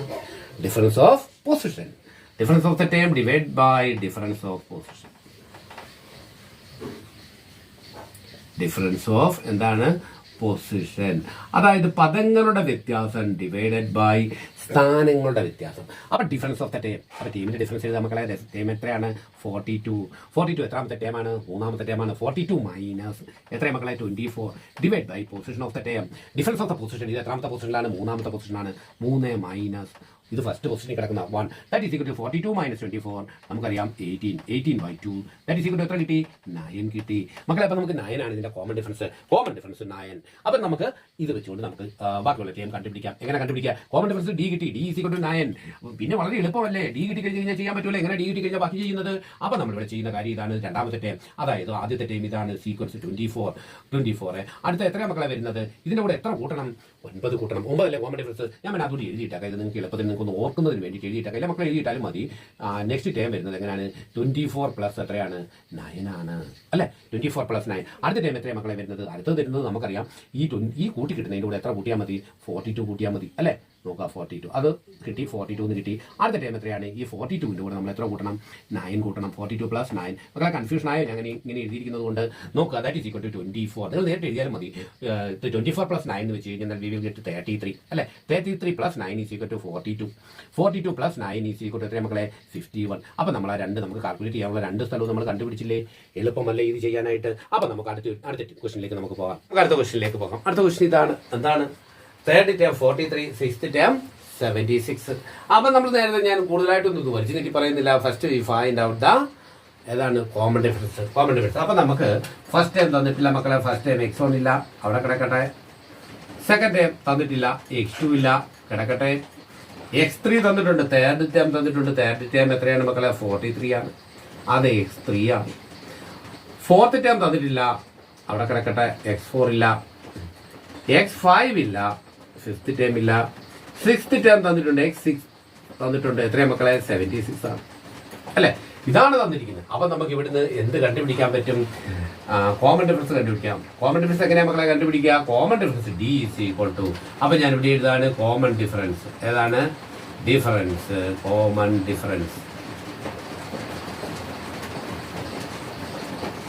Difference of position. Difference of the term divide by difference of position. Difference of എന്താണ്? പൊസിഷൻ. അതായത് പദങ്ങളുടെ വ്യത്യാസം ഡിവൈഡഡ് ബൈ സ്ഥാനങ്ങളുടെ വ്യത്യാസം. അപ്പൊ ഡിഫറൻസ് ഓഫ് ദ ടേം. അപ്പൊ ടീമിന്റെ difference ചെയ്ത് മക്കളെ ടേം എത്രയാണ്? 42 എത്രാമത്തെ ടേമാണ്? മൂന്നാമത്തെ ടേമാണ്. 42 മൈനസ് എത്ര മക്കളെ? 24 divide by position of the term. Difference of the position ഇത് എത്രാമത്തെ പൊസിഷനിലാണ്? മൂന്നാമത്തെ പൊസിഷനാണ്. 3 മൈനസ് ഇത് ഫസ്റ്റ് പൊസിഷനിൽ കിടക്കുന്ന 1 that is equal to 42 minus 24 നമുക്കറിയാം 18/2 ദാറ്റ് ഈസ് ഈക്വൽ ടു എത്ര കിട്ടി? 9 കിട്ടി മക്കളെ. അപ്പൊ നമുക്ക് 9 ആണ് ഇതിന്റെ കോമൺ ഡിഫറൻസ്. 9. അപ്പൊ നമുക്ക് ഇത് വെച്ചുകൊണ്ട് നമുക്ക് ബാക്കിയുള്ള ടൈം കണ്ടുപിടിക്കാം. എങ്ങനെ കണ്ടുപിടിക്കാം? കോമൺ ഡിഫറൻസ് ഡി കിട്ടി. D is equal to 9. പിന്നെ വളരെ എളുപ്പമല്ലേ? ഡി കിട്ടി കഴിഞ്ഞാൽ ചെയ്യാൻ പറ്റുമല്ലോ. എങ്ങനെ ഡി കിട്ടി കഴിഞ്ഞാൽ ബാക്കി ചെയ്യുന്നത്? അപ്പൊ നമ്മളിവിടെ ചെയ്യുന്ന കാര്യം ഇതാണ്. രണ്ടാമത്തെ ടൈം അതായത് ആദ്യത്തെ ടൈം ഇതാണ് സീക്വൻസ് 24. അടുത്ത എത്രയാണ് മക്കളെ വരുന്നത്? ഇതിന്റെ കൂടെ എത്ര കൂട്ടണം? 9 കൂട്ടണം. 9 അല്ലേ കോമൺ ഡിഫറൻസ്? ഞാൻ അതുകൊണ്ട് എഴുതിയിട്ടേക്കാം. ഇത് നിങ്ങൾക്ക് എളുപ്പത്തിൽ നിങ്ങൾക്ക് ഒന്ന് ഓർക്കുന്നതിന് വേണ്ടിയിട്ട് എഴുതിയിട്ടേക്കാം. അല്ലെ മക്കളെ? എഴുതിയിട്ടാലും മതി. നെക്സ്റ്റ് ടൈം വരുന്നത് എങ്ങനെയാണ്? 24 പ്ലസ് എത്രയാണ്? 9 ആണ് അല്ലെ? 24 പ്ലസ് 9. അടുത്ത ടൈം എത്രയാണ് മക്കളെ വരുന്നത്? അടുത്തത് വരുന്നത് നമുക്കറിയാം. ഈ കൂട്ടി കിട്ടുന്നതിന്റെ കൂടെ എത്ര കൂട്ടിയാൽ മതി? 42 കൂട്ടിയാൽ മതി അല്ലെ? നോക്കാം 42 അത് കിട്ടി. 42 എന്ന് കിട്ടി. അടുത്ത ടൈം എത്രയാണ്? ഈ 42ന്റെ കൂടെ നമ്മൾ എത്ര കൂട്ടണം? 9 കൂട്ടണം. 42 പ്ലസ് 9. മക്കളെ കൺഫ്യൂഷൻ ആയോ? ഞാൻ ഇങ്ങനെ എഴുതിയിരിക്കുന്നത് കൊണ്ട് നോക്കുക. That is equal to 24. നിങ്ങൾ നേരിട്ട് എഴുതിയാലും മതി. 24 പ്ലസ് 9 എന്ന് വെച്ച് കഴിഞ്ഞാൽ വി വിൽ ഗെറ്റ് 33 അല്ലെ? 33 plus 9 is equal to 42. 42 plus 9 is equal to എത്ര മക്കളെ? 51. അപ്പൊ നമ്മൾ ആ രണ്ട് നമുക്ക് കാൽക്കുലേറ്റ് ചെയ്യാനുള്ള രണ്ട് സ്ഥലവും നമ്മൾ കണ്ടുപിടിച്ചില്ലേ? എളുപ്പമല്ലേ ഇത് ചെയ്യാനായിട്ട്? അപ്പൊ നമുക്ക് അടുത്ത ക്വസ്റ്റിനിലേക്ക് നമുക്ക് പോകാം. അടുത്ത ക്വസ്റ്റിനിലേക്ക് പോകാം. അടുത്ത ക്വസ്റ്റ്യൻ ഇതാണ്. എന്താണ്? Third term 43, sixth term 76. അപ്പൊ നമ്മൾ നേരത്തെ ഞാൻ കൂടുതലായിട്ടൊന്നും ഇത് വലിച്ചു നീട്ടി പറയുന്നില്ല. First we find out the ഏതാണ് കോമൺ ഡിഫറൻസ്. അപ്പൊ നമുക്ക് ഫസ്റ്റ് ടൈം തന്നിട്ടില്ല മക്കളെ. ഫസ്റ്റ് ടൈം x1 ഇല്ല, അവിടെ കിടക്കട്ടെ. സെക്കൻഡ് ടൈം തന്നിട്ടില്ല, x2 ഇല്ല, കിടക്കട്ടെ. x3 തന്നിട്ടുണ്ട്. തേർഡ് ടൈം തന്നിട്ടുണ്ട്. തേർഡ് ടൈം എത്രയാണ് മക്കളെ? 43 ആണ്. അത് x3 ആണ്. ഫോർത്ത് ടൈം തന്നിട്ടില്ല, അവിടെ കിടക്കട്ടെ. x4 ഇല്ല, x5 ഇല്ല, ഫിഫ്ത്ത് ടൈം ഇല്ല. സിക്സ്ത് ടൈം തന്നിട്ടുണ്ട്, x6 തന്നിട്ടുണ്ട്. എത്രയാണ് മക്കളെ? 76 ആണ് അല്ലെ? ഇതാണ് തന്നിരിക്കുന്നത്. അപ്പൊ നമുക്ക് ഇവിടുന്ന് എന്ത് കണ്ടുപിടിക്കാൻ പറ്റും? കോമൺ ഡിഫറൻസ് കണ്ടുപിടിക്കാം. കോമൺ ഡിഫറൻസ് എങ്ങനെയാ മക്കളെ കണ്ടുപിടിക്കുക? Common difference D is equal to, അപ്പൊ ഞാൻ ഇവിടെ എഴുതാണ് കോമൺ ഡിഫറൻസ്. ഏതാണ്? Difference. Common difference.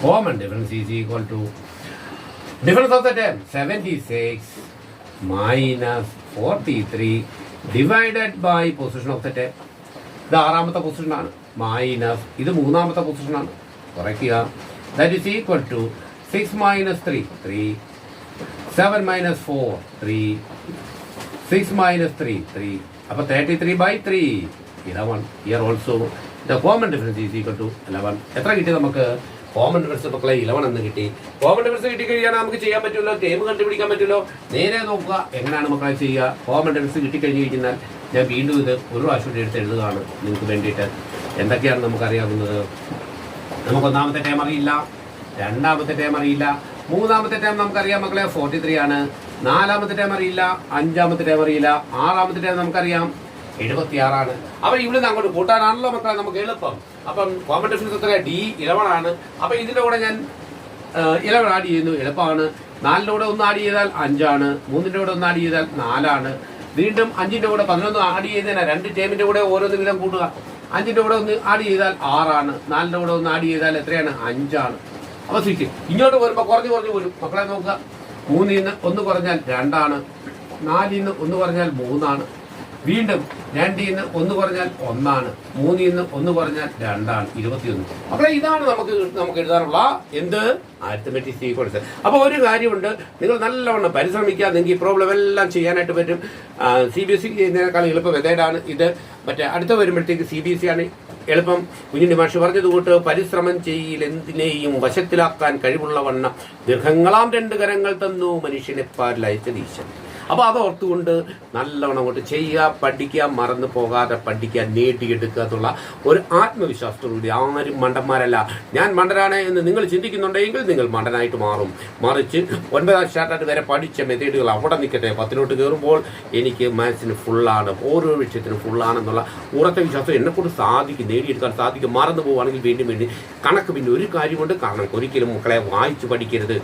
Common difference is equal to difference of the term 76 minus 43 divided by position of the term. ഇത് ആറാമത്തെ പൊസിഷനാണ്. മൈനസ് ഇത് മൂന്നാമത്തെ പൊസിഷനാണ്. കുറയ്ക്കുക. That is equal to 6 minus 3 3, 7 minus 4 3, 6 minus 3 3. അപ്പൊ 33/3 11. Here also the common difference is equal to 11. എത്ര കിട്ടി നമുക്ക്? കോമൺ ഡിഫറൻസ് മക്കളെ 11 എന്ന് കിട്ടി. കോമൺ ഡിഫറൻസ് കിട്ടിക്കഴിഞ്ഞാൽ നമുക്ക് ചെയ്യാൻ പറ്റുമല്ലോ, ടൈം കണ്ടുപിടിക്കാൻ പറ്റുമല്ലോ. നേരെ നോക്കുക എങ്ങനെയാണ് മക്കളെ ചെയ്യുക. കോമൺ ഡിഫറൻസ് കിട്ടിക്കഴിഞ്ഞ് കഴിഞ്ഞാൽ ഞാൻ വീണ്ടും ഇത് ഒരു പ്രാവശ്യം എടുത്ത് എഴുതുകയാണ് നിങ്ങൾക്ക് വേണ്ടിയിട്ട്. എന്തൊക്കെയാണ് നമുക്കറിയാവുന്നത്? നമുക്ക് ഒന്നാമത്തെ ടൈം അറിയില്ല, രണ്ടാമത്തെ ടൈം അറിയില്ല, മൂന്നാമത്തെ ടൈം നമുക്കറിയാം മക്കളെ 43 ആണ്. നാലാമത്തെ ടൈം അറിയില്ല, അഞ്ചാമത്തെ ടൈം അറിയില്ല, ആറാമത്തെ ടൈം നമുക്കറിയാം 76 ആണ്. അപ്പൊ ഇവിടെ നിന്ന് അങ്ങോട്ട് കൂട്ടാനാണല്ലോ മക്കളെ നമുക്ക് എളുപ്പം. അപ്പം കോമൺ ഡിഫറൻസ് എത്ര? D 11 ആണ്. അപ്പൊ ഇതിന്റെ കൂടെ ഞാൻ 11 ആഡ് ചെയ്യുന്നു, എളുപ്പമാണ്. 4ന്റെ കൂടെ 1 ആഡ് ചെയ്താൽ 5 ആണ്. 3ന്റെ കൂടെ 1 ആഡ് ചെയ്താൽ 4 ആണ്. വീണ്ടും 5ന്റെ കൂടെ 11 ആഡ് ചെയ്തതിനാ 2 ടേമിന്റെ കൂടെ ഓരോന്ന് വീതം കൂട്ടുക. 5ന്റെ കൂടെ 1 ആഡ് ചെയ്താൽ 6 ആണ്. 4ന്റെ കൂടെ 1 ആഡ് ചെയ്താൽ എത്രയാണ്? 5 ആണ്. അപ്പൊ സ്വിച്ച് ഇങ്ങോട്ട് വരുമ്പോൾ കുറഞ്ഞു വരും. മക്കളെ നോക്കുക, 3ൽ നിന്ന് 1 കുറഞ്ഞാൽ 2 ആണ്. 4ൽ നിന്ന് 1 കുറഞ്ഞാൽ 3 ആണ്. വീണ്ടും 2ൽ നിന്ന് 1 കുറഞ്ഞാൽ 1 ആണ്. 3ൽ നിന്ന് 1 കുറഞ്ഞാൽ 2 ആണ്. 21. അപ്പോൾ ഇതാണ് നമുക്ക് എഴുതാനുള്ള എന്ത് അരിത്തമെറ്റിക് സീക്വൻസ്. അപ്പോൾ ഒരു കാര്യമുണ്ട്, നിങ്ങൾ നല്ലവണ്ണം പരിശ്രമിക്കുക, നിങ്ങൾക്ക് ഈ പ്രോബ്ലം എല്ലാം ചെയ്യാനായിട്ട് പറ്റും. CBSE ഇതിനേക്കാൾ എളുപ്പം മെത്തേഡാണ് ഇത്. മറ്റേ അടുത്ത വരുമ്പോഴത്തേക്ക് CBSE ആണ് എളുപ്പം. കുഞ്ഞിന്റെ മാഷ് പറഞ്ഞതുകൊണ്ട് പരിശ്രമം ചെയ്യൽ എന്തിനേയും വശത്തിലാക്കാൻ കഴിവുള്ളവണ്ണം ദീർഘങ്ങളാം 2 കരങ്ങൾ തന്നു മനുഷ്യനെ പാലിലയച്ചത് ഈശ്വരൻ. അപ്പോൾ അത് ഓർത്തുകൊണ്ട് നല്ലവണ്ണം അങ്ങോട്ട് ചെയ്യുക, പഠിക്കുക, മറന്നു പോകാതെ പഠിക്കുക, നേടിയെടുക്കുക എന്നുള്ള ഒരു ആത്മവിശ്വാസത്തോടുകൂടി. ആരും മണ്ടന്മാരല്ല. ഞാൻ മണ്ടനാണ് എന്ന് നിങ്ങൾ ചിന്തിക്കുന്നുണ്ടെങ്കിൽ നിങ്ങൾ മണ്ടനായിട്ട് മാറും. മറിച്ച് 9ാം സ്റ്റാൻഡേർഡ് വരെ പഠിച്ച മെത്തേഡുകൾ അവിടെ നിൽക്കട്ടെ. 10ലോട്ട് കയറുമ്പോൾ എനിക്ക് മാത്സിന് ഫുള്ളാണ്, ഓരോ വിഷയത്തിനും ഫുള്ളാണെന്നുള്ള ഉറച്ച വിശ്വാസം എന്നെക്കൊണ്ട് സാധിക്കും, നേടിയെടുക്കാൻ സാധിക്കും. മറന്നു പോവുകയാണെങ്കിൽ വീണ്ടും കണക്ക്. പിന്നെ ഒരു കാര്യമുണ്ട്, കാരണം ഒരിക്കലും മക്കളെ വായിച്ച് പഠിക്കരുത്,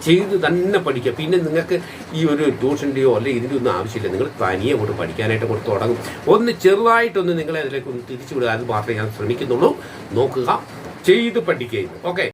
ചെയ്ത് തന്നെ പഠിക്കുക. പിന്നെ നിങ്ങൾക്ക് ഈ ഒരു ട്യൂഷൻ്റെയോ അല്ലെങ്കിൽ ഇതിൻ്റെ ഒന്നും ആവശ്യമില്ല. നിങ്ങൾ തനിയെ കൊണ്ട് പഠിക്കാനായിട്ട് കൊണ്ട് തുടങ്ങും. ഒന്ന് ചെറുതായിട്ടൊന്ന് നിങ്ങളെ അതിലേക്ക് ഒന്ന് തിരിച്ചു വിടുക, അത് മാത്രമേ ഞാൻ ശ്രമിക്കുന്നുള്ളൂ. നോക്കുക, ചെയ്ത് പഠിക്കുക. ഓക്കെ.